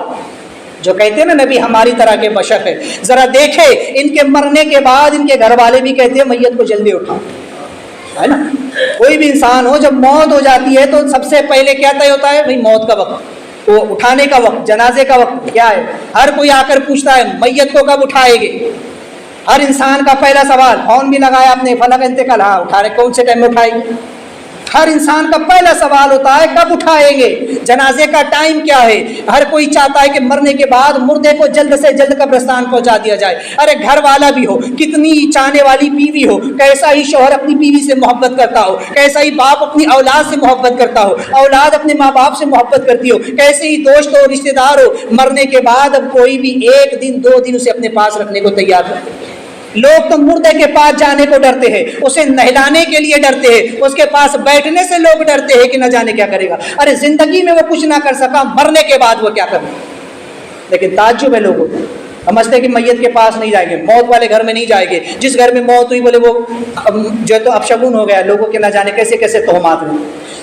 جو کہتے ہیں نا نبی ہماری طرح کے بشر ہے، ذرا دیکھے ان کے مرنے کے بعد ان کے گھر والے بھی کہتے ہیں میت کو جلدی اٹھاؤ، ہے نا؟ کوئی بھی انسان ہو جب موت ہو جاتی ہے تو سب سے پہلے کیا طے ہوتا ہے؟ بھائی موت کا وقت، وہ اٹھانے کا وقت، جنازے کا وقت کیا ہے؟ ہر کوئی آ کر پوچھتا ہے میت کو کب اٹھائے گے؟ ہر انسان کا پہلا سوال، فون بھی لگایا آپ نے فلاں کا انتقال، ہاں اٹھا رہے، کون سے ٹائم میں اٹھائیں گے؟ ہر انسان کا پہلا سوال ہوتا ہے کب اٹھائیں گے، جنازے کا ٹائم کیا ہے؟ ہر کوئی چاہتا ہے کہ مرنے کے بعد مردے کو جلد سے جلد قبرستان پہنچا دیا جائے۔ ارے گھر والا بھی ہو، کتنی چاہنے والی بیوی ہو، کیسا ہی شوہر اپنی بیوی سے محبت کرتا ہو، کیسا ہی باپ اپنی اولاد سے محبت کرتا ہو، اولاد اپنے ماں باپ سے محبت کرتی ہو، کیسے ہی دوست ہو، رشتہ دار ہو، مرنے کے بعد اب کوئی بھی 1 دن 2 دن اسے اپنے پاس رکھنے کو تیار نہیں۔ لوگ تو مردے کے پاس جانے کو ڈرتے ہیں، اسے نہلانے کے لیے ڈرتے ہیں، اس کے پاس بیٹھنے سے لوگ ڈرتے ہیں کہ نہ جانے کیا کرے گا۔ ارے زندگی میں وہ کچھ نہ کر سکا، مرنے کے بعد وہ کیا کرے؟ لیکن تعجب ہے لوگوں کو، سمجھتے ہیں کہ میت کے پاس نہیں جائیں گے، موت والے گھر میں نہیں جائیں گے، جس گھر میں موت ہوئی بولے وہ جو ہے تو اپشگن ہو گیا، لوگوں کے نہ جانے کیسے کیسے تہمات ہیں۔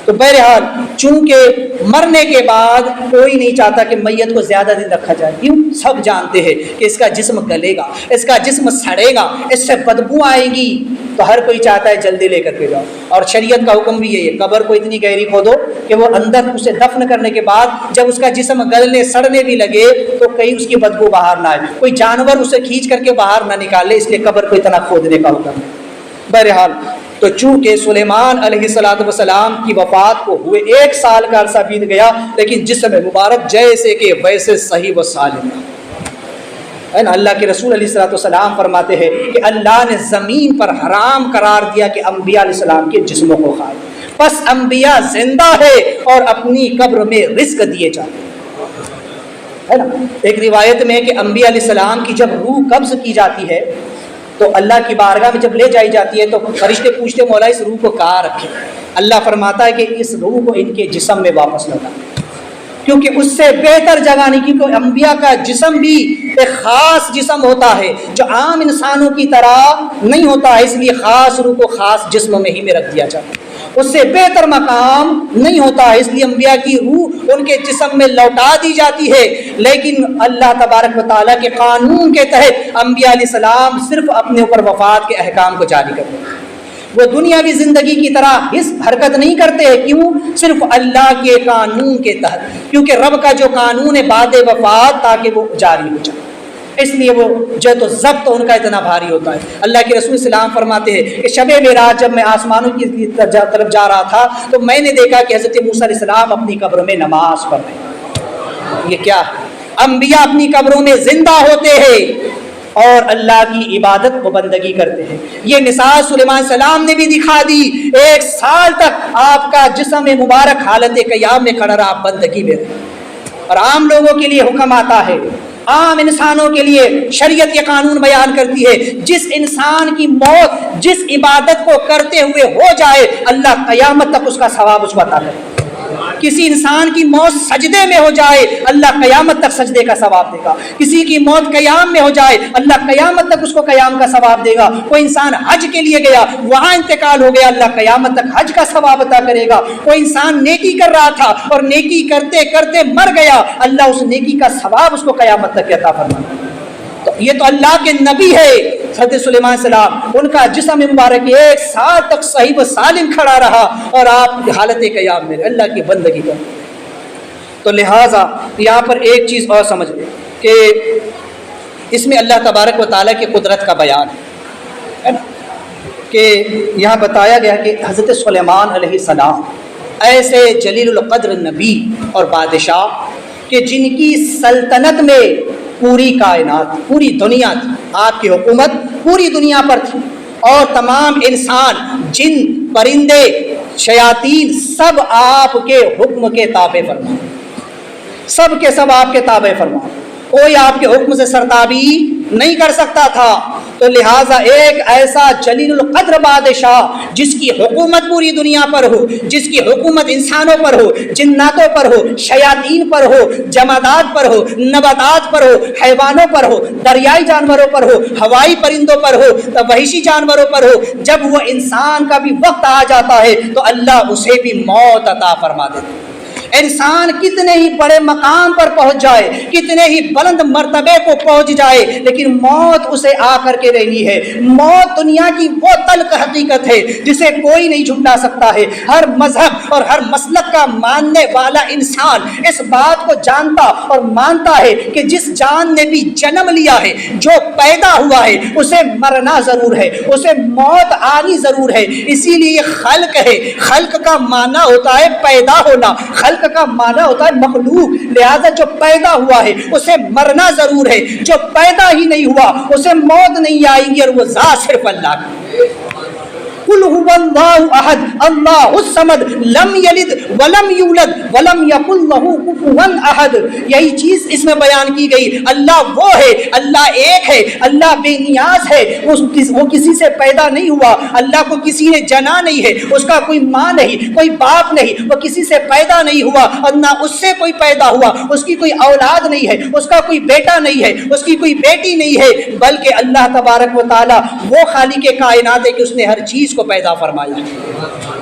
تو بہرحال چونکہ مرنے کے بعد کوئی نہیں چاہتا کہ میت کو زیادہ دن رکھا جائے، کیوں؟ سب جانتے ہیں کہ اس کا جسم گلے گا، اس کا جسم سڑے گا، اس سے بدبو آئے گی، تو ہر کوئی چاہتا ہے جلدی لے کر کے جاؤ۔ اور شریعت کا حکم بھی یہی ہے، قبر کو اتنی گہری کھودو کہ وہ اندر اسے دفن کرنے کے بعد جب اس کا جسم گلنے سڑنے بھی لگے تو کہیں اس کی بدبو باہر نہ آئے، کوئی جانور اسے کھینچ کر کے باہر نہ نکالے، اس لیے قبر کو اتنا کھودنے کا حکم ہے۔ بہرحال تو چونکہ سلیمان علیہ السلام کی وفات کو ہوئے 1 سال کا عرصہ بیت گیا، لیکن جسم مبارک جیسے کہ ویسے صحیح و سالم ہے نا۔ اللہ کے رسول علیہ السلام فرماتے ہیں کہ اللہ نے زمین پر حرام قرار دیا کہ انبیاء علیہ السلام کے جسموں کو کھائے، پس انبیاء زندہ ہے اور اپنی قبر میں رزق دیے جاتے ہے نا۔ ایک روایت میں کہ انبیاء علیہ السلام کی جب روح قبض کی جاتی ہے تو اللہ کی بارگاہ میں جب لے جائی جاتی ہے تو فرشتے پوچھتے مولا اس روح کو کہاں رکھے؟ اللہ فرماتا ہے کہ اس روح کو ان کے جسم میں واپس لوٹا، کیونکہ اس سے بہتر جگہ نہیں، کیونکہ انبیاء کا جسم بھی ایک خاص جسم ہوتا ہے جو عام انسانوں کی طرح نہیں ہوتا ہے، اس لیے خاص روح کو خاص جسم میں ہی میں رکھ دیا جاتا ہے، اس سے بہتر مقام نہیں ہوتا ہے، اس لیے انبیاء کی روح ان کے جسم میں لوٹا دی جاتی ہے۔ لیکن اللہ تبارک و تعالیٰ کے قانون کے تحت انبیاء علیہ السلام صرف اپنے اوپر وفات کے احکام کو جاری کرتے ہیں، وہ دنیاوی زندگی کی طرح اس حرکت نہیں کرتے ہیں، کیوں؟ صرف اللہ کے قانون کے تحت، کیونکہ رب کا جو قانون ہے بعد وفات تاکہ وہ جاری ہو جائے، اس لیے وہ جو تو ضبط ان کا اتنا بھاری ہوتا ہے۔ اللہ کے رسول سلام فرماتے ہیں کہ شب معراج جب میں آسمانوں کی طرف جا رہا تھا تو میں نے دیکھا کہ حضرت موسیٰ علیہ السلام اپنی قبر میں نماز پڑھ رہے ہیں۔ یہ کیا ہے؟ انبیاء اپنی قبروں میں زندہ ہوتے ہیں اور اللہ کی عبادت و بندگی کرتے ہیں۔ یہ مثال سلیمان السلام نے بھی دکھا دی، 1 سال تک آپ کا جسم مبارک حالت قیام میں کھڑا رہا، بندگی میں رہے۔ اور عام لوگوں کے لیے حکم آتا ہے، عام انسانوں کے لیے شریعت کے قانون بیان کرتی ہے، جس انسان کی موت جس عبادت کو کرتے ہوئے ہو جائے اللہ قیامت تک اس کا ثواب اس کو عطا کرے۔ کسی انسان کی موت سجدے میں ہو جائے اللہ قیامت تک سجدے کا ثواب دے گا، کسی کی موت قیام میں ہو جائے اللہ قیامت تک اس کو قیام کا ثواب دے گا۔ کوئی انسان حج کے لیے گیا، وہاں انتقال ہو گیا، اللہ قیامت تک حج کا ثواب عطا کرے گا۔ کوئی انسان نیکی کر رہا تھا اور نیکی کرتے کرتے مر گیا، اللہ اس نیکی کا ثواب اس کو قیامت تک عطا فرمائے گا۔ تو یہ تو اللہ کے نبی ہے حضرت سلیمان السلام، ان کا جسم مبارک 1 سال تک صحیح و سالم کھڑا رہا اور آپ حالت قیام میں اللہ کی بندگی کر۔ تو لہٰذا یہاں پر ایک چیز اور سمجھ لیں کہ اس میں اللہ تبارک و تعالیٰ کی قدرت کا بیان ہے نا، کہ یہاں بتایا گیا کہ حضرت سلیمان علیہ السلام ایسے جلیل القدر نبی اور بادشاہ کہ جن کی سلطنت میں پوری کائنات، پوری دنیا تھی، آپ کی حکومت پوری دنیا پر تھی، اور تمام انسان، جن، پرندے، شیاطین سب آپ کے حکم کے تابع فرمان، سب کے سب آپ کے تابع فرمان، کوئی آپ کے حکم سے سرتابی نہیں کر سکتا تھا۔ تو لہٰذا ایک ایسا جلیل القدر بادشاہ جس کی حکومت پوری دنیا پر ہو، جس کی حکومت انسانوں پر ہو، جناتوں پر ہو، شیاطین پر ہو، جمادات پر ہو، نباتات پر ہو، حیوانوں پر ہو، دریائی جانوروں پر ہو، ہوائی پرندوں پر ہو، وحشی جانوروں پر ہو، جب وہ انسان کا بھی وقت آ جاتا ہے تو اللہ اسے بھی موت عطا فرما دیتا ہے۔ انسان کتنے ہی بڑے مقام پر پہنچ جائے، کتنے ہی بلند مرتبے کو پہنچ جائے، لیکن موت اسے آ کر کے رہنی ہے۔ موت دنیا کی وہ تلخ حقیقت ہے جسے کوئی نہیں جھٹلا سکتا ہے۔ ہر مذہب اور ہر مسلک کا ماننے والا انسان اس بات کو جانتا اور مانتا ہے کہ جس جان نے بھی جنم لیا ہے، جو پیدا ہوا ہے، اسے مرنا ضرور ہے، اسے موت آنی ضرور ہے۔ اسی لیے خلق ہے، خلق کا معنی ہوتا ہے پیدا ہونا، خلق کا معنی ہوتا ہے مخلوق، لہذا جو پیدا ہوا ہے اسے مرنا ضرور ہے، جو پیدا ہی نہیں ہوا اسے موت نہیں آئے گی، اور وہ ذات صرف اللہ کی۔ قل هو اللہ احد اللہ الصمد لم یلد ولم یولد ولم یکن له کفوا احد۔ یہی چیز اس میں بیان کی گئی، اللہ وہ ہے، اللہ ایک ہے، اللہ بے نیاز ہے، وہ کسی سے پیدا نہیں ہوا، اللہ کو کسی نے جنا نہیں ہے، اس کا کوئی ماں نہیں، کوئی باپ نہیں، وہ کسی سے پیدا نہیں ہوا اور نہ اس سے کوئی پیدا ہوا، اس کی کوئی اولاد نہیں ہے، اس کا کوئی بیٹا نہیں ہے، اس کی کوئی بیٹی نہیں ہے، بلکہ اللہ تبارک و تعالی وہ خالق کائنات ہے کہ اس نے ہر چیز کو پیدا فرمایا،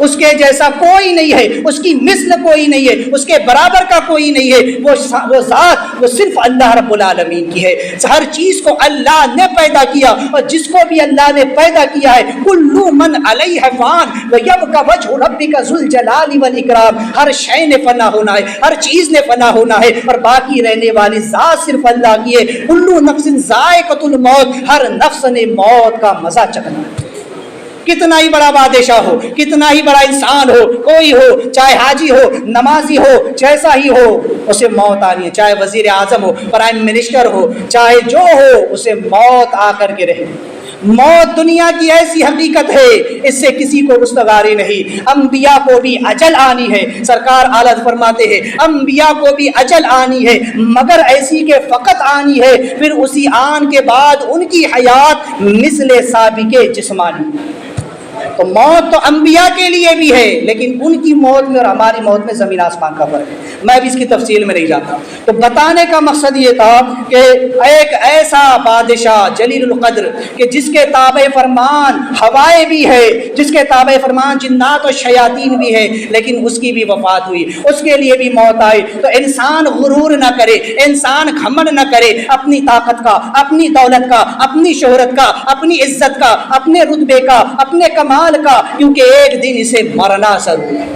اس کے جیسا کوئی نہیں ہے، اس کی مثل کوئی نہیں ہے، اس کے برابر کا کوئی نہیں ہے، وہ ذات وہ صرف اللہ رب العالمین کی ہے۔ ہر چیز کو اللہ نے پیدا کیا، اور جس کو بھی اللہ نے پیدا کیا ہے کل من علیہ فان ویبقى وجہ ربک ذو الجلال والاکرام، ہر شے نے فنا ہونا ہے، ہر چیز نے فنا ہونا ہے، اور باقی رہنے والی ذات صرف اللہ کی ہے۔ کل نفس ذائقۃ الموت، ہر نفس نے موت کا مزہ چکھنا ہے۔ کتنا ہی بڑا بادشاہ ہو، کتنا ہی بڑا انسان ہو، کوئی ہو، چاہے حاجی ہو، نمازی ہو، جیسا ہی ہو، اسے موت آنی ہے، چاہے وزیر اعظم ہو، پرائم منسٹر ہو، چاہے جو ہو، اسے موت آ کر کے رہے۔ موت دنیا کی ایسی حقیقت ہے، اس سے کسی کو رستگاری نہیں۔ انبیاء کو بھی اجل آنی ہے، سرکار اعلیٰ فرماتے ہیں انبیاء کو بھی اجل آنی ہے، مگر ایسی کہ فقط آنی ہے، پھر اسی آن کے بعد ان کی حیات مثل سابق جسمانی۔ تو موت تو انبیاء کے لیے بھی ہے، لیکن ان کی موت میں اور ہماری موت میں زمین آسمان کا فرق ہے۔ میں بھی اس کی تفصیل میں نہیں جاتا، تو بتانے کا مقصد یہ تھا کہ ایک ایسا بادشاہ جلیل القدر کہ جس کے تابع فرمان ہوائیں بھی ہے، جس کے تابع فرمان جنات اور شیاطین بھی ہے، لیکن اس کی بھی وفات ہوئی، اس کے لیے بھی موت آئی۔ تو انسان غرور نہ کرے، انسان گھمنڈ نہ کرے اپنی طاقت کا، اپنی دولت کا، اپنی شہرت کا، اپنی عزت کا، اپنے رتبے کا، اپنے کمال کا، کیونکہ ایک دن اسے مرنا ضرور ہے۔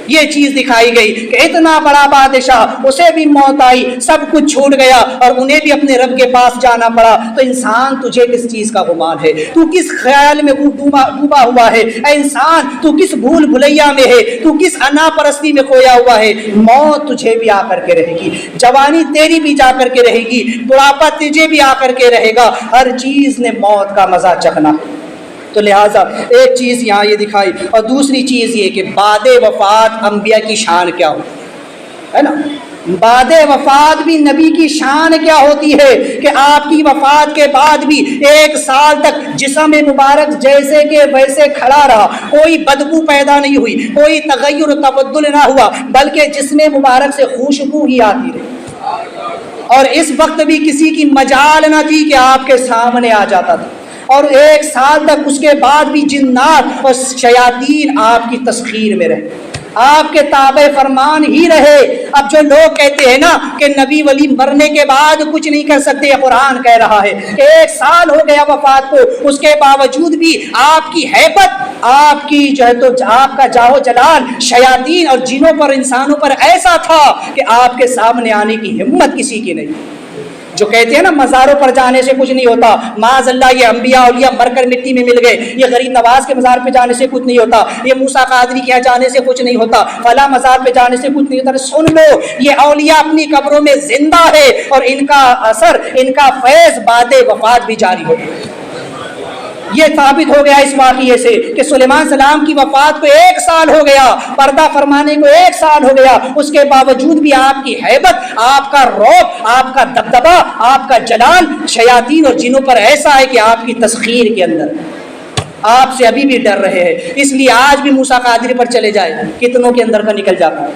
یہ چیز دکھائی گئی کہ اتنا بڑا بادشاہ، اسے بھی موت آئی، سب کچھ چھوٹ گیا اور انہیں بھی اپنے رب کے پاس جانا پڑا۔ تو انسان تجھے کس چیز کا گمان ہے؟ تو کس خیال میں ڈوبا ہوا ہے؟ اے انسان تو کس بھول بھلیا میں ہے؟ تو کس انا پرستی میں کھویا ہوا ہے؟ موت تجھے بھی آ کر کے رہے گی، جوانی تیری بھی جا کر کے رہے گی، بڑھاپا تجھے بھی آ کر کے رہے گا، ہر چیز نے موت کا مزہ چکھنا۔ تو لہٰذا ایک چیز یہاں یہ دکھائی، اور دوسری چیز یہ کہ بعد وفات انبیاء کی شان کیا ہوتی ہے نا، بعد وفات بھی نبی کی شان کیا ہوتی ہے کہ آپ کی وفات کے بعد بھی 1 سال تک جسم مبارک جیسے کہ ویسے کھڑا رہا، کوئی بدبو پیدا نہیں ہوئی، کوئی تغیر و تبدل نہ ہوا، بلکہ جسم مبارک سے خوشبو ہی آتی رہی، اور اس وقت بھی کسی کی مجال نہ تھی کہ آپ کے سامنے آ جاتا تھا، اور 1 سال تک اس کے بعد بھی جنات اور شیاطین آپ کی تسخیر میں رہے، آپ کے تابع فرمان ہی رہے۔ اب جو لوگ کہتے ہیں نا کہ نبی ولی مرنے کے بعد کچھ نہیں کر سکتے، قرآن کہہ رہا ہے کہ 1 سال ہو گیا وفات کو، اس کے باوجود بھی آپ کی ہیبت، آپ کی جو ہے تو آپ کا جاہ و جلال شیاطین اور جنوں پر، انسانوں پر ایسا تھا کہ آپ کے سامنے آنے کی ہمت کسی کی نہیں۔ جو کہتے ہیں نا مزاروں پر جانے سے کچھ نہیں ہوتا، معاذ اللہ یہ انبیاء اولیاء مر کر مٹی میں مل گئے، یہ غریب نواز کے مزار پہ جانے سے کچھ نہیں ہوتا، یہ موسیٰ قادری کے یہاں جانے سے کچھ نہیں ہوتا، فلاں مزار پہ جانے سے کچھ نہیں ہوتا۔ سن لو، یہ اولیاء اپنی قبروں میں زندہ ہے، اور ان کا اثر، ان کا فیض بعد وفات بھی جاری ہوتا ہے۔ یہ ثابت ہو گیا اس واقعے سے کہ سلیمان السلام کی وفات کو 1 سال ہو گیا، پردہ فرمانے کو 1 سال ہو گیا، اس کے باوجود بھی آپ کی ہیبت، آپ کا رعب، آپ کا دبدبہ، آپ کا جلال شیاطین اور جنوں پر ایسا ہے کہ آپ کی تسخیر کے اندر آپ سے ابھی بھی ڈر رہے ہیں۔ اس لیے آج بھی موسیٰ قادری پر چلے جائے، کتنوں کے اندر کا نکل جاتا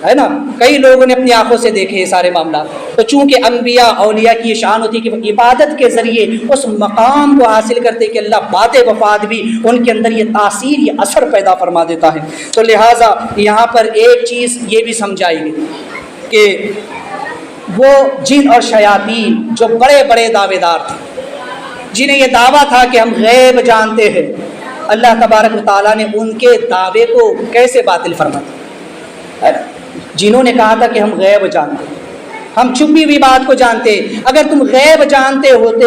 ہے نا۔ کئی لوگوں نے اپنی آنکھوں سے دیکھے یہ سارے معاملات۔ تو چونکہ انبیاء اولیاء کی یہ شان ہوتی ہے کہ وہ عبادت کے ذریعے اس مقام کو حاصل کرتے کہ اللہ بات وفات بھی ان کے اندر یہ تاثیر، یہ اثر پیدا فرما دیتا ہے۔ تو لہٰذا یہاں پر ایک چیز یہ بھی سمجھائی گئی کہ وہ جن اور شیاطین جو بڑے بڑے دعوے دار تھے، جنہیں یہ دعویٰ تھا کہ ہم غیب جانتے ہیں، اللہ تبارک و تعالیٰ نے ان کے دعوے کو کیسے باطل فرما دیا۔ جنہوں نے کہا تھا کہ ہم غیب جانتے ہیں، ہم چھپی ہوئی بات کو جانتے، اگر تم غیب جانتے ہوتے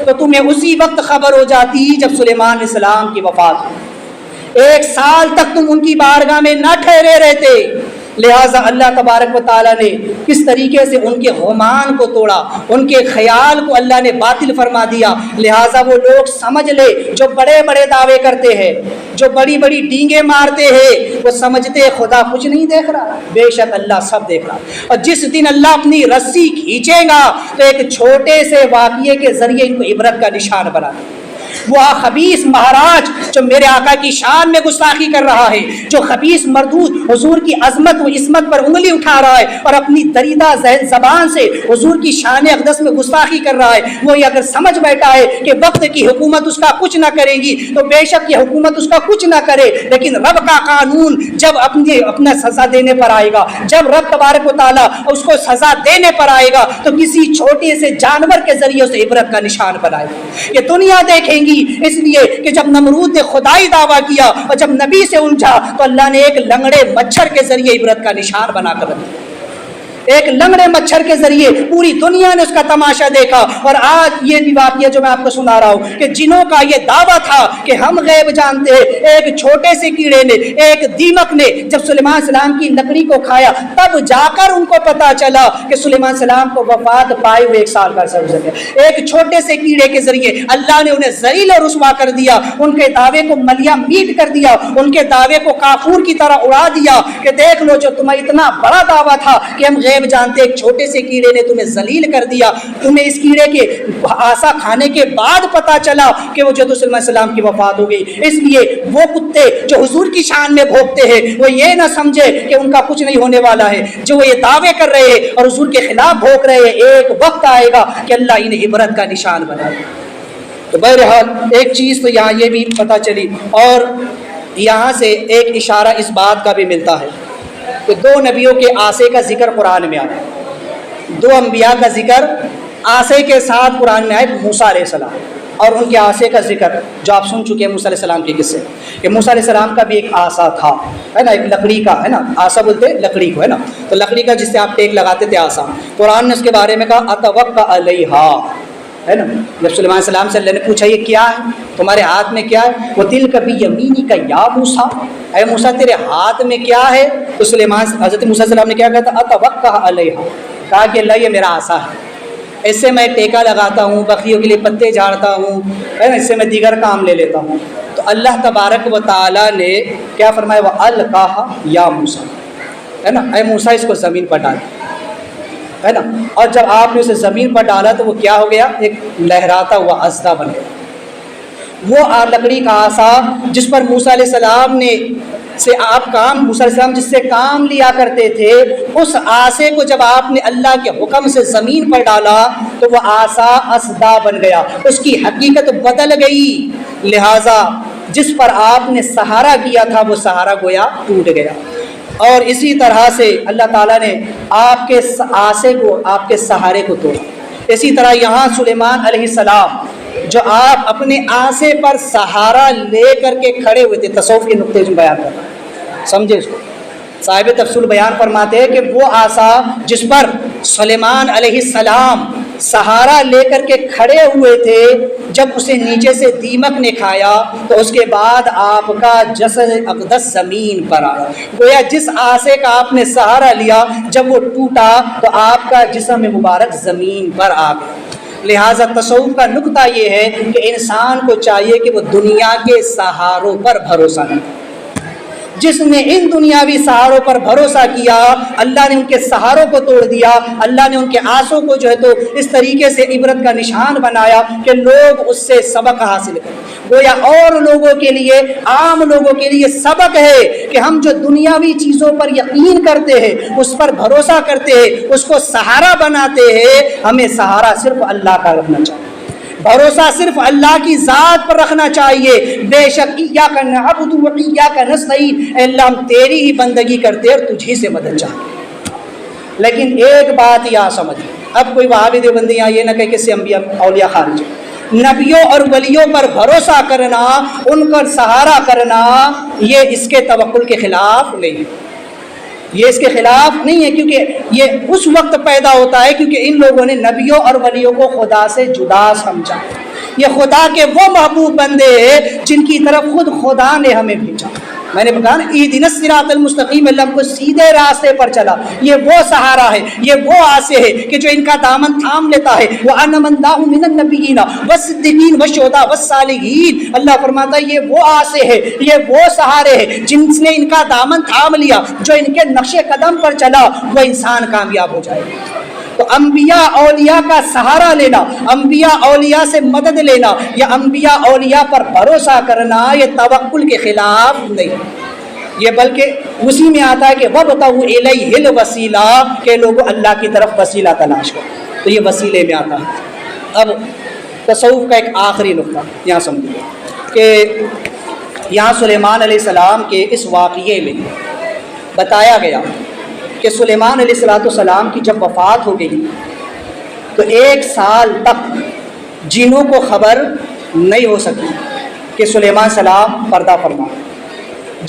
تو تمہیں اسی وقت خبر ہو جاتی جب سلیمان علیہ السلام کی وفات ہوئی۔ 1 سال تک تم ان کی بارگاہ میں نہ ٹھہرے رہتے۔ لہٰذا اللہ تبارک و تعالیٰ نے کس طریقے سے ان کے گمان کو توڑا، ان کے خیال کو اللہ نے باطل فرما دیا۔ لہٰذا وہ لوگ سمجھ لے جو بڑے بڑے دعوے کرتے ہیں، جو بڑی بڑی ڈینگیں مارتے ہیں، وہ سمجھتے خدا کچھ نہیں دیکھ رہا، بے شک اللہ سب دیکھ رہا۔ اور جس دن اللہ اپنی رسی کھینچے گا تو ایک چھوٹے سے واقعے کے ذریعے ان کو عبرت کا نشان بنا دے۔ وہ خبیث مہاراج جو میرے آقا کی شان میں گستاخی کر رہا ہے، جو خبیث مردود حضور کی عظمت و عصمت پر انگلی اٹھا رہا ہے اور اپنی دریدہ زبان سے حضور کی شان اقدس میں گستاخی کر رہا ہے، وہ یہ اگر سمجھ بیٹھا ہے کہ وقت کی حکومت اس کا کچھ نہ کرے گی تو بے شک یہ حکومت اس کا کچھ نہ کرے، لیکن رب کا قانون جب اپنا سزا دینے پر آئے گا، جب رب تبارک و تعالیٰ اس کو سزا دینے پر آئے گا تو کسی چھوٹے سے جانور کے ذریعے اسے عبرت کا نشان بنائے گا۔ یہ دنیا دیکھیں گی، اس لیے کہ جب نمرود نے خدائی دعویٰ کیا اور جب نبی سے الجھا تو اللہ نے ایک لنگڑے مچھر کے ذریعے عبرت کا نشان بنا کر رکھ دیا۔ ایک لنگڑے مچھر کے ذریعے پوری دنیا نے اس کا تماشا دیکھا۔ اور آج یہ بھی واقعہ جو میں آپ کو سنا رہا ہوں کہ جنہوں کا یہ دعویٰ تھا کہ ہم غیب جانتے ہیں، ایک چھوٹے سے کیڑے نے، ایک دیمک نے جب سلیمان السلام کی لکڑی کو کھایا تب جا کر ان کو پتا چلا کہ سلیمان السلام کو وفات پائے ہوئے 1 سال کا عرصہ گزر گیا۔ ایک چھوٹے سے کیڑے کے ذریعے اللہ نے انہیں ذلیل اور رسوا کر دیا، ان کے دعوے کو ملیا میٹ کر دیا، ان کے دعوے کو کافور کی طرح اڑا دیا کہ دیکھ لو جو تمہیں اتنا بڑا دعویٰ تھا کہ ہم غیب جانتے، ایک چھوٹے سے کیڑے نے تمہیں ذلیل کر دیا۔ تمہیں اس کیڑے کے آسا کھانے کے بعد پتا چلا کہ وہ جو سلیمان السلام کی وفات ہو گئی۔ اس لیے وہ کتے جو حضور کی شان میں بھونکتے ہیں وہ یہ نہ سمجھے کہ ان کا کچھ نہیں ہونے والا ہے، جو وہ یہ دعوے کر رہے ہیں اور حضور کے خلاف بھونک رہے ہیں، ایک وقت آئے گا کہ اللہ انہیں عبرت کا نشان بنائے گا۔ تو بہرحال ایک چیز تو یہاں یہ بھی پتا چلی، اور یہاں سے ایک اشارہ اس بات کا بھی ملتا ہے کہ 2 نبیوں کے عاصے کا ذکر قرآن میں آیا، 2 انبیاء کا ذکر عاصے کے ساتھ قرآن میں آئے، موسیٰ علیہ السلام اور ان کے عاصے کا ذکر جو آپ سن چکے ہیں موسیٰ علیہ السلام کے قصے، کہ موسیٰ علیہ السلام کا بھی ایک عصا تھا، ہے نا، ایک لکڑی کا، ہے نا، عصا بولتے ہیں لکڑی کو، ہے نا، تو لکڑی کا جس سے آپ ٹیک لگاتے تھے عصا۔ قرآن نے اس کے بارے میں کہا اتوکا علیہا، ہے نا، جب سلیمان السلام سے اللہ نے پوچھا یہ کیا ہے تمہارے ہاتھ میں کیا ہے، وہ تل کبھی یمینی کا یا موسیٰ، اے موسیٰ تیرے ہاتھ میں کیا ہے، تو سلیمان حضرت موسیٰ علیہ السلام نے کیا کہا تھا، اتوکا علیہا، کہا کہ اللہ یہ میرا عصا ہے، اس سے میں ٹیکا لگاتا ہوں، بکریوں کے لیے پتے جھاڑتا ہوں، ہے نا، اس سے میں دیگر کام لے لیتا ہوں۔ تو اللہ تبارک و تعالیٰ نے کیا فرمایا، وَأَلْقَاهَا یا موسیٰ، ہے نا، اے موسیٰ اس کو زمین پر ڈال، ہے نا، اور جب آپ نے اسے زمین پر ڈالا تو وہ کیا ہو گیا، ایک لہراتا ہوا اژدھا بن گیا۔ وہ لکڑی کا عصا جس پر موسیٰ علیہ السلام نے سے آپ کام، موسیٰ علیہ السلام جس سے کام لیا کرتے تھے، اس عصے کو جب آپ نے اللہ کے حکم سے زمین پر ڈالا تو وہ عصا اژدھا بن گیا، اس کی حقیقت بدل گئی، لہٰذا جس پر آپ نے سہارا کیا تھا وہ سہارا گویا ٹوٹ گیا۔ اور اسی طرح سے اللہ تعالیٰ نے آپ کے عصے کو، آپ کے سہارے کو توڑا۔ اسی طرح یہاں سلیمان علیہ السلام جو آپ اپنے عصے پر سہارا لے کر کے کھڑے ہوئے تھے، تصوف کے نقطے جو بیان کر رہا ہے، سمجھے اس کو، صاحب تفسیر بیان فرماتے ہیں کہ وہ عصا جس پر سلیمان علیہ السلام سہارا لے کر کے کھڑے ہوئے تھے، جب اسے نیچے سے دیمک نے کھایا تو اس کے بعد آپ کا جسد اقدس زمین پر آیا، گویا جس عصے کا آپ نے سہارا لیا جب وہ ٹوٹا تو آپ کا جسم مبارک زمین پر آ گیا۔ لہٰذا تصوف کا نقطہ یہ ہے کہ انسان کو چاہیے کہ وہ دنیا کے سہاروں پر بھروسہ نہ کرے۔ جس نے ان دنیاوی سہاروں پر بھروسہ کیا، اللہ نے ان کے سہاروں کو توڑ دیا، اللہ نے ان کے آسوں کو جو ہے تو اس طریقے سے عبرت کا نشان بنایا کہ لوگ اس سے سبق حاصل کریں۔ گویا اور لوگوں کے لیے، عام لوگوں کے لیے سبق ہے کہ ہم جو دنیاوی چیزوں پر یقین کرتے ہیں، اس پر بھروسہ کرتے ہیں، اس کو سہارا بناتے ہیں، ہمیں سہارا صرف اللہ کا رکھنا چاہیے، بھروسہ صرف اللہ کی ذات پر رکھنا چاہیے۔ بے شک ایاک نعبد و ایاک نستعین، اے اللہ ہم تیری ہی بندگی کرتے اور تجھی سے مدد چاہتے۔ لیکن ایک بات یہاں سمجھیں، اب کوئی وہابی دیوبندی یہاں یہ نہ کہے کہ اس سے انبیاء اولیاء خارج ہیں۔ نبیوں اور ولیوں پر بھروسہ کرنا، ان پر سہارا کرنا، یہ اس کے توکل کے خلاف نہیں ہے، یہ اس کے خلاف نہیں ہے، کیونکہ یہ اس وقت پیدا ہوتا ہے کیونکہ ان لوگوں نے نبیوں اور ولیوں کو خدا سے جدا سمجھا۔ یہ خدا کے وہ محبوب بندے ہیں جن کی طرف خود خدا نے ہمیں بھیجا۔ میں نے بتایا نا، اہدنا الصراط المستقیم، اللہ ہم کو سیدھے راستے پر چلا۔ یہ وہ سہارا ہے، یہ وہ آسے ہے کہ جو ان کا دامن تھام لیتا ہے۔ وَأَنَّ مَنْ دَاهُ مِنَ النَّبِيِّينَ وَالصِّدِّيقِينَ وَالشُّهَدَاءِ وَالصَّالِحِينَ، اللہ فرماتا ہے یہ وہ آسے ہے، یہ وہ سہارے ہیں جن نے ان کا دامن تھام لیا، جو ان کے نقش قدم پر چلا، وہ انسان کامیاب ہو جائے گا۔ تو انبیاء اولیاء کا سہارا لینا، انبیاء اولیاء سے مدد لینا یا انبیاء اولیاء پر بھروسہ کرنا، یہ توکل کے خلاف نہیں، یہ بلکہ اسی میں آتا ہے کہ وَابْتَغُوا إِلَيْهِ الْوَسِيلَةَ، کہ لوگ اللہ کی طرف وسیلہ تلاش کریں، تو یہ وسیلے میں آتا ہے۔ اب تصوف کا ایک آخری نقطہ یہاں سمجھیں کہ یہاں سلیمان علیہ السلام کے اس واقعے میں بتایا گیا کہ سلیمان علیہ السلام کی جب وفات ہو گئی تو 1 سال تک جنوں کو خبر نہیں ہو سکی کہ سلیمان السلام پردہ فرما۔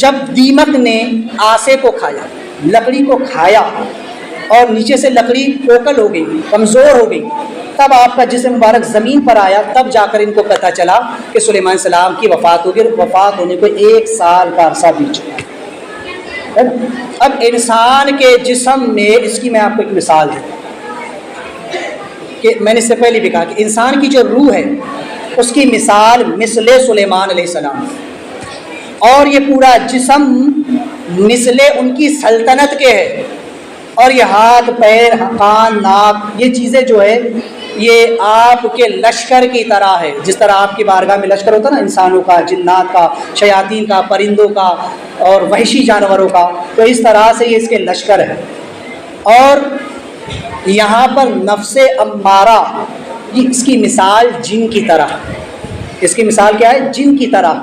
جب دیمک نے آسے کو کھایا، لکڑی کو کھایا اور نیچے سے لکڑی کوکل ہو گئی، کمزور ہو گئی، تب آپ کا جسم مبارک زمین پر آیا، تب جا کر ان کو پتہ چلا کہ سلیمان السلام کی وفات ہو گئی۔ وفات ہونے کو 1 سال کا عرصہ بیت چکا ہے۔ اب انسان کے جسم میں، اس کی میں آپ کو ایک مثال دوں کہ میں نے اس سے پہلے بھی کہا کہ انسان کی جو روح ہے اس کی مثال مثل سلیمان علیہ السلام، اور یہ پورا جسم مثل ان کی سلطنت کے ہے، اور یہ ہاتھ، پیر، کان، ناک، یہ چیزیں جو ہے یہ آپ کے لشکر کی طرح ہے۔ جس طرح آپ کی بارگاہ میں لشکر ہوتا ہے نا، انسانوں کا، جنات کا، شیاطین کا، پرندوں کا اور وحشی جانوروں کا، تو اس طرح سے یہ اس کے لشکر ہے۔ اور یہاں پر نفس امارہ، یہ اس کی مثال جن کی طرح، اس کی مثال کیا ہے؟ جن کی طرح۔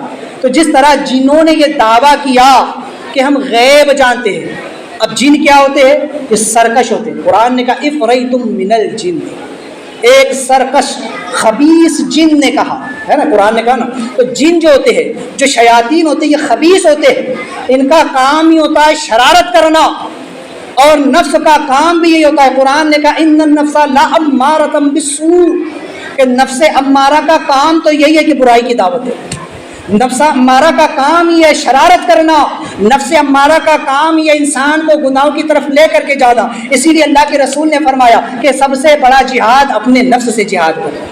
تو جس طرح جنوں نے یہ دعویٰ کیا کہ ہم غیب جانتے ہیں، اب جن کیا ہوتے ہیں؟ یہ سرکش ہوتے ہیں۔ قرآن نے کہا افریتم من الجن، ایک سرکش خبیث جن نے کہا ہے نا، قرآن نے کہا نا۔ تو جن جو ہوتے ہیں، جو شیاطین ہوتے ہیں، یہ خبیث ہوتے ہیں، ان کا کام ہی ہوتا ہے شرارت کرنا، اور نفس کا کام بھی یہی ہوتا ہے۔ قرآن نے کہا ان النفس لامارۃ بالسوء، کہ نفس امارہ کا کام تو یہی ہے کہ برائی کی دعوت ہے۔ نفس امارہ کا کام ہی ہے شرارت کرنا، نفس امارہ کا کام ہی ہے انسان کو گناہوں کی طرف لے کر کے جانا۔ اسی لیے اللہ کے رسول نے فرمایا کہ سب سے بڑا جہاد اپنے نفس سے جہاد کرنا،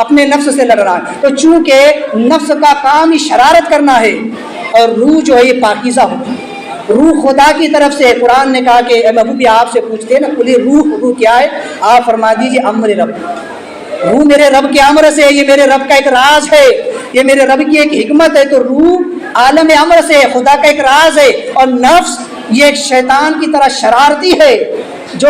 اپنے نفس سے لڑنا ہے۔ تو چونکہ نفس کا کام ہی شرارت کرنا ہے، اور روح جو ہے یہ پاکیزہ ہوتی ہے، روح خدا کی طرف سے۔ قرآن نے کہا کہ ابو بھی آپ سے پوچھتے ہیں نا، کلی روح کیا ہے؟ آپ فرما دیجیے امر رب، روح میرے رب کے امر سے ہے، یہ میرے رب کا ایک راز ہے، یہ میرے رب کی ایک حکمت ہے۔ تو روح عالم امر سے ہے، خدا کا ایک راز ہے، اور نفس یہ ایک شیطان کی طرح شرارتی ہے جو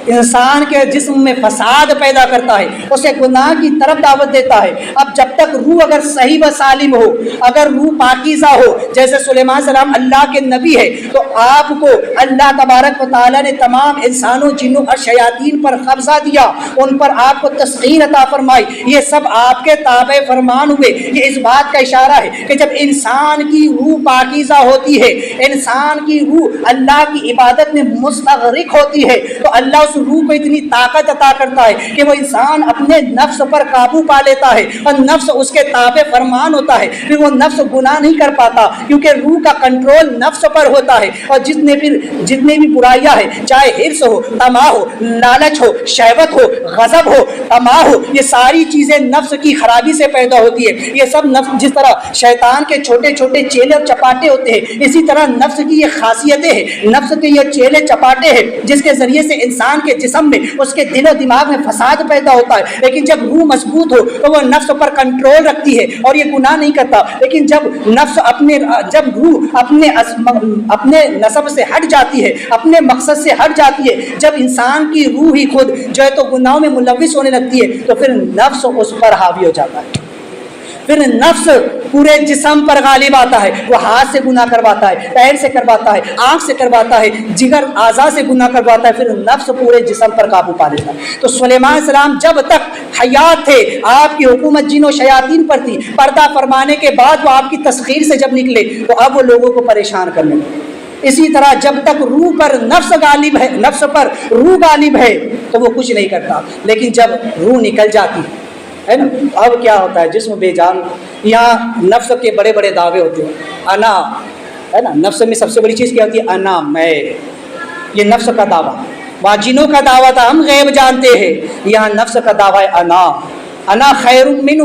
انسان کے جسم میں فساد پیدا کرتا ہے، اسے گناہ کی طرف دعوت دیتا ہے۔ اب جب تک روح اگر صحیح و سالم ہو، اگر روح پاکیزہ ہو، جیسے سلیمان السلام اللہ کے نبی ہے، تو آپ کو اللہ تبارک و تعالیٰ نے تمام انسانوں، جنوں اور شیاطین پر قبضہ دیا، ان پر آپ کو تسخیر عطا فرمائی، یہ سب آپ کے تابع فرمان ہوئے۔ یہ اس بات کا اشارہ ہے کہ جب انسان کی روح پاکیزہ ہوتی ہے، انسان کی روح اللہ کی عبادت میں مستغرق ہوتی ہے، تو اللہ اس نفس روح کو اتنی طاقت عطا کرتا ہے کہ وہ انسان اپنے نفس پر قابو پا لیتا ہے اور نفس اس کے تابع فرمان ہوتا ہے، پھر وہ نفس گناہ نہیں کر پاتا کیونکہ روح کا کنٹرول نفس پر ہوتا ہے۔ اور جتنے بھی برائیاں ہیں، چاہے حرص ہو، طمع ہو، لالچ ہو، شہوت ہو، غضب ہو، طمع ہو، یہ ساری چیزیں نفس کی خرابی سے پیدا ہوتی ہے۔ یہ سب نفس، جس طرح شیطان کے چھوٹے چھوٹے چیلے اور چپاٹے ہوتے ہیں، اسی طرح نفس کی یہ خاصیتیں ہیں، نفس کے یہ چیلے چپاٹے ہیں جس کے ذریعے سے انسان کے جسم میں، اس کے دل و دماغ میں فساد پیدا ہوتا ہے۔ لیکن جب روح مضبوط ہو تو وہ نفس پر کنٹرول رکھتی ہے اور یہ گناہ نہیں کرتا۔ لیکن جب روح اپنے نسب سے ہٹ جاتی ہے، اپنے مقصد سے ہٹ جاتی ہے، جب انسان کی روح ہی خود جو ہے تو گناہوں میں ملوث ہونے لگتی ہے، تو پھر نفس اس پر حاوی ہو جاتا ہے۔ پھر نفس پورے جسم پر غالب آتا ہے، وہ ہاتھ سے گناہ کرواتا ہے، پیر سے کرواتا ہے، آنکھ سے کرواتا ہے، جگر اعضاء سے گناہ کرواتا ہے، پھر نفس پورے جسم پر قابو پا لیتا ہے۔ تو سلیمان علیہ السلام جب تک حیات تھے، آپ کی حکومت جن و شیاطین پر تھی، پردہ فرمانے کے بعد وہ آپ کی تسخیر سے جب نکلے تو اب وہ لوگوں کو پریشان کرنے لگے۔ اسی طرح جب تک روح پر نفس غالب ہے، نفس پر روح غالب ہے تو وہ کچھ نہیں کرتا، لیکن جب روح نکل جاتی ہے نا، اب کیا ہوتا ہے، جسم بے جان۔ یہاں نفس کے بڑے بڑے دعوے ہوتے ہیں، انا ہے نا، نفس میں سب سے بڑی چیز کیا ہوتی ہے؟ انا، میں، یہ نفس کا دعویٰ۔ وہاں جنوں کا دعویٰ تھا ہم غیب جانتے ہیں، یہاں نفس کا دعویٰ ہے انا خیر منہ،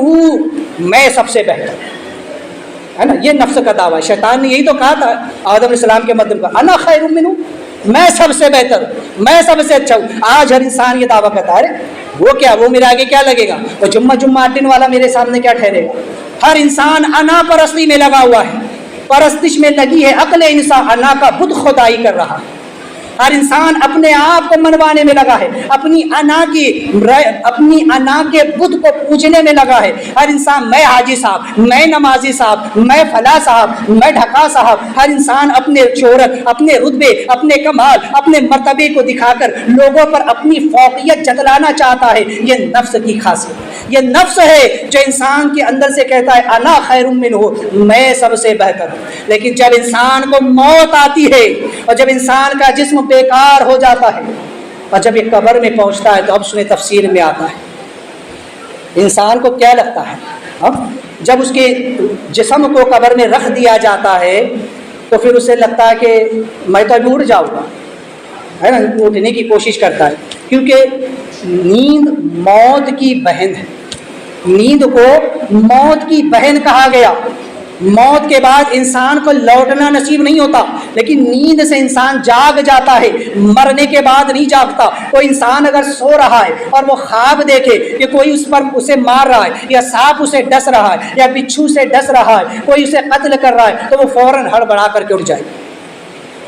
میں سب سے بہتر، ہے نا، یہ نفس کا دعویٰ ہے۔ شیطان نے یہی تو کہا تھا آدم علیہ السلام کے مدد کا، انا خیر منہ، میں سب سے بہتر، میں سب سے اچھا ہوں۔ آج ہر انسان یہ دعویٰ کرتا ہے، وہ کیا، وہ میرے آگے کیا لگے گا، وہ جمعہ اٹھنے والا میرے سامنے کیا ٹھہرے گا۔ ہر انسان انا پرستی میں لگا ہوا ہے، پرستش میں لگی ہے عقل انسان، انا کا بت خدائی کر رہا ہے۔ ہر انسان اپنے آپ کو منوانے میں لگا ہے، اپنی انا کے بت کو پوجنے میں لگا ہے۔ ہر انسان، میں حاجی صاحب، میں نمازی صاحب، میں فلاں صاحب، میں ڈھکا صاحب، ہر انسان اپنے شہرت، اپنے رتبے، اپنے کمال، اپنے مرتبے کو دکھا کر لوگوں پر اپنی فوقیت جتلانا چاہتا ہے۔ یہ نفس کی خاصیت، یہ نفس ہے جو انسان کے اندر سے کہتا ہے انا خیر منہ، میں سب سے بہتر ہوں۔ لیکن جب انسان کو موت آتی ہے اور جب انسان کا جسم بیکار ہو جاتا ہے اور جب یہ قبر میں پہنچتا ہے تو اب سنیں تفسیر میں آتا ہے انسان کو کیا لگتا ہے، اب جب اس کے جسم کو قبر میں رکھ دیا جاتا ہے تو پھر اسے لگتا ہے کہ میں تو ابھی اٹھ جاؤں گا، ہے نا، اٹھنے کی کوشش کرتا ہے، کیونکہ نیند موت کی بہن ہے۔ نیند کو موت کی بہن کہا گیا۔ موت کے بعد انسان کو لوٹنا نصیب نہیں ہوتا، لیکن نیند سے انسان جاگ جاتا ہے، مرنے کے بعد نہیں جاگتا۔ کوئی انسان اگر سو رہا ہے اور وہ خواب دیکھے کہ کوئی اسے مار رہا ہے، یا سانپ اسے ڈس رہا ہے، یا بچھو سے ڈس رہا ہے، کوئی اسے قتل کر رہا ہے، تو وہ فوراً ہڑبڑا کر کے اٹھ جائے گا،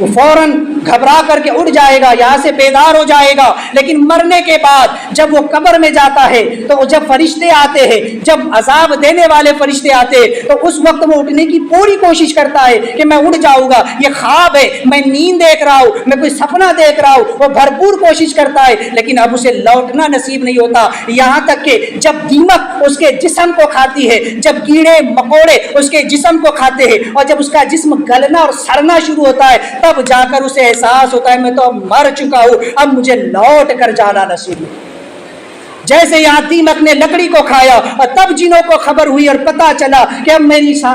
وہ فوراً گھبرا کر کے اٹھ جائے گا، یہاں سے بیدار ہو جائے گا۔ لیکن مرنے کے بعد جب وہ قبر میں جاتا ہے تو جب فرشتے آتے ہیں، جب عذاب دینے والے فرشتے آتے ہیں، تو اس وقت وہ اٹھنے کی پوری کوشش کرتا ہے کہ میں اٹھ جاؤں گا، یہ خواب ہے، میں نیند دیکھ رہا ہوں، میں کوئی سپنا دیکھ رہا ہوں، وہ بھرپور کوشش کرتا ہے، لیکن اب اسے لوٹنا نصیب نہیں ہوتا۔ یہاں تک کہ جب دیمک اس کے جسم کو کھاتی ہے، جب کیڑے مکوڑے اس کے جسم کو کھاتے ہیں، اور جب اس کا جسم گلنا اور سڑنا شروع ہوتا ہے، تب جا کر اسے احساس ہوتا ہے میں تو مر چکا ہوں، اب مجھے لوٹ کر جانا نصیب نہیں۔ جیسے یہاں دیمک نے لکڑی کو کھایا اور تب جنوں کو خبر ہوئی اور پتا چلا کہ اب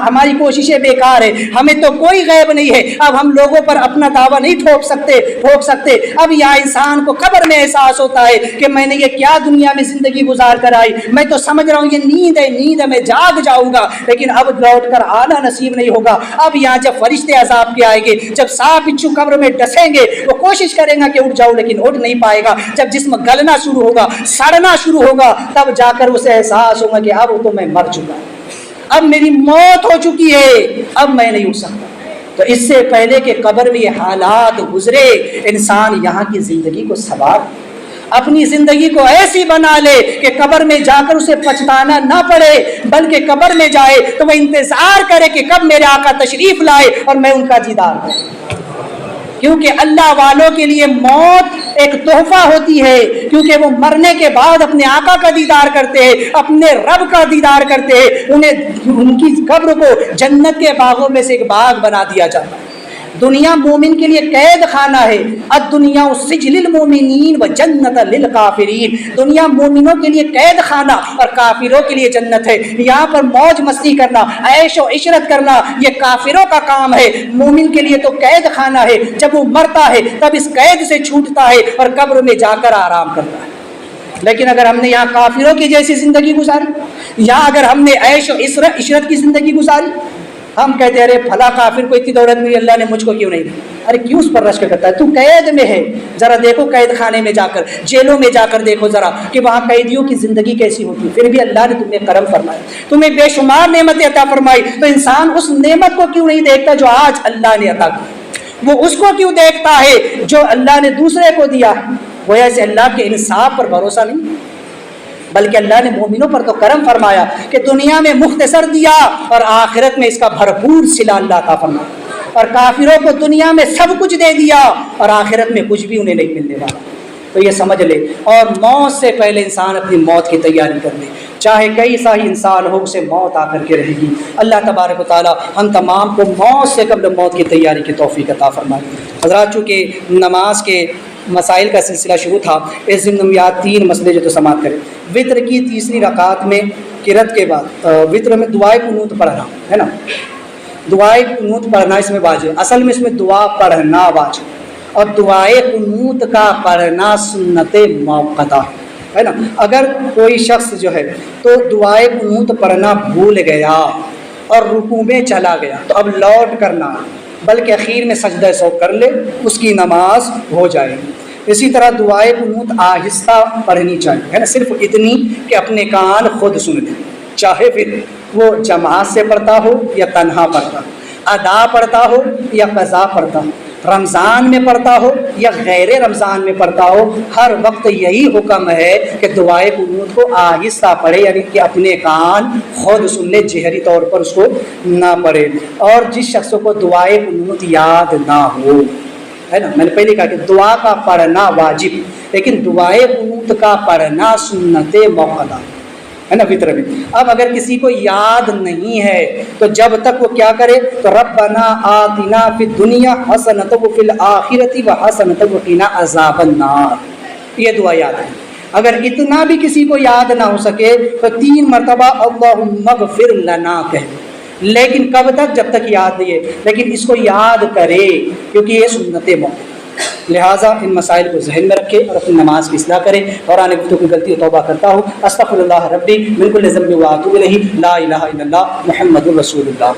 ہماری کوششیں بیکار ہیں، ہمیں تو کوئی غیب نہیں ہے، اب ہم لوگوں پر اپنا دعویٰ نہیں ٹھوک سکتے۔ اب یہاں انسان کو قبر میں احساس ہوتا ہے کہ میں نے یہ کیا دنیا میں زندگی گزار کر آئی، میں تو سمجھ رہا ہوں یہ نیند ہے، میں جاگ جاؤں گا، لیکن اب لوٹ کر آنا نصیب نہیں ہوگا۔ اب یہاں جب فرشتے عذاب کے آئیں گے، جب سانپ بچھو قبر میں ڈسیں گے، وہ کوشش کریں گا کہ اٹھ جاؤ، لیکن اٹھ نہیں پائے گا۔ جب جسم گلنا شروع ہوگا، سڑنا شروع ہوگا، تب جا کر اسے احساس ہوگا کہ اب تو میں مر چکا ہوں، اب میری موت ہو چکی ہے، اب میں نہیں اٹھ سکتا۔ تو اس سے پہلے کہ قبر میں یہ حالات گزرے، انسان یہاں کی زندگی کو سنوار، اپنی زندگی کو ایسی بنا لے کہ قبر میں جا کر اسے پچھتانا نہ پڑے، بلکہ قبر میں جائے تو وہ انتظار کرے کہ کب میرے آقا تشریف لائے اور میں ان کا دیدار کروں۔ کیونکہ اللہ والوں کے لیے موت ایک تحفہ ہوتی ہے، کیونکہ وہ مرنے کے بعد اپنے آقا کا دیدار کرتے ہیں، اپنے رب کا دیدار کرتے ہیں، ان کی قبر کو جنت کے باغوں میں سے ایک باغ بنا دیا جاتا ہے۔ دنیا مومن کے لیے قید خانہ ہے، الدنیا سجن للمؤمنین و جنت للکافرین، دنیا مومنوں کے لیے قید خانہ اور کافروں کے لیے جنت ہے۔ یہاں پر موج مستی کرنا، عیش و عشرت کرنا یہ کافروں کا کام ہے، مومن کے لیے تو قید خانہ ہے، جب وہ مرتا ہے تب اس قید سے چھوٹتا ہے اور قبر میں جا کر آرام کرتا ہے۔ لیکن اگر ہم نے یہاں کافروں کی جیسی زندگی گزاری، یہاں اگر ہم نے عیش و عشرت کی زندگی گزاری، ہم کہتے ہیں ارے بھلا کافر کو اتنی دولت ملی، اللہ نے مجھ کو کیوں نہیں دی؟ ارے کیوں اس پر رشک کرتا ہے؟ تو قید میں ہے، ذرا دیکھو قید خانے میں جا کر، جیلوں میں جا کر دیکھو ذرا کہ وہاں قیدیوں کی زندگی کیسی ہوتی ہے، پھر بھی اللہ نے تمہیں کرم فرمایا، تمہیں بے شمار نعمتیں عطا فرمائی، تو انسان اس نعمت کو کیوں نہیں دیکھتا جو آج اللہ نے عطا کی؟ وہ اس کو کیوں دیکھتا ہے جو اللہ نے دوسرے کو دیا؟ وہ ایسے اللہ کے انصاف پر بھروسہ نہیں، بلکہ اللہ نے مومنوں پر تو کرم فرمایا کہ دنیا میں مختصر دیا اور آخرت میں اس کا بھرپور صلہ اللہ عطا فرمایا، اور کافروں کو دنیا میں سب کچھ دے دیا اور آخرت میں کچھ بھی انہیں نہیں ملنے والا۔ تو یہ سمجھ لے، اور موت سے پہلے انسان اپنی موت کی تیاری کر لے، چاہے کیسا ہی انسان ہو اسے موت آ کر کے رہے گی۔ اللہ تبارک و تعالی ہم تمام کو موت سے قبل موت کی تیاری کی توفیق عطا فرمائے۔ حضرات چونکہ نماز کے مسائل کا سلسلہ شروع تھا، اس ضمن میں یاد 3 مسئلے جو تو سماعت کریں۔ وطر کی تیسری رکعت میں قرات کے بعد وطر میں دعائے قنوت پڑھنا ہے نا، دعائے قنوت پڑھنا اس میں واجب، اصل میں اس میں دعا پڑھنا واجب، اور دعائے قنوت کا پڑھنا سنت موقتہ ہے نا۔ اگر کوئی شخص جو ہے تو دعائے قنوت پڑھنا بھول گیا اور رکوع میں چلا گیا تو اب لوٹ کرنا، بلکہ اخیر میں سجدہ سہو کر لے، اس کی نماز ہو جائے گی۔ اسی طرح دعائے قنوت آہستہ پڑھنی چاہیے ہے نا، صرف اتنی کہ اپنے کان خود سن لیں، چاہے پھر وہ جماعت سے پڑھتا ہو یا تنہا پڑھتا ہو، ادا پڑھتا ہو یا قضا پڑھتا ہو، رمضان میں پڑھتا ہو یا غیر رمضان میں پڑھتا ہو، ہر وقت یہی حکم ہے کہ دعائے قنوت کو آہستہ پڑھے، یعنی کہ اپنے کان خود سن لے، جہری طور پر اس کو نہ پڑھے۔ اور جس شخص کو دعائے قنوت یاد نہ ہو ہے نا، میں نے پہلے کہا کہ دعا کا پڑھنا واجب، لیکن دعائے قنوت کا پڑھنا سنت موقتہ ہے نا وطر میں۔ اب اگر کسی کو یاد نہیں ہے تو جب تک وہ کیا کرے تو ربنا آتنا فی الدنیا حسنۃ وفی الآخرۃ وحسنۃ وقنا عذاب النار، یہ دعا یاد ہے۔ اگر اتنا بھی کسی کو یاد نہ ہو سکے تو 3 مرتبہ اللہم اغفر لنا کہے، لیکن کب تک؟ جب تک یاد نہیں ہے، لیکن اس کو یاد کرے کیونکہ یہ سنت موقع، لہٰذا ان مسائل کو ذہن میں رکھے اور اپنی نماز کی اصلاح کرے۔ اور آنے گفتگو کی غلطی و توبہ کرتا ہوں، استغفر اللہ ربی من کل ذنب و اتوب الیہ، لا الہ الا اللہ محمد رسول اللہ۔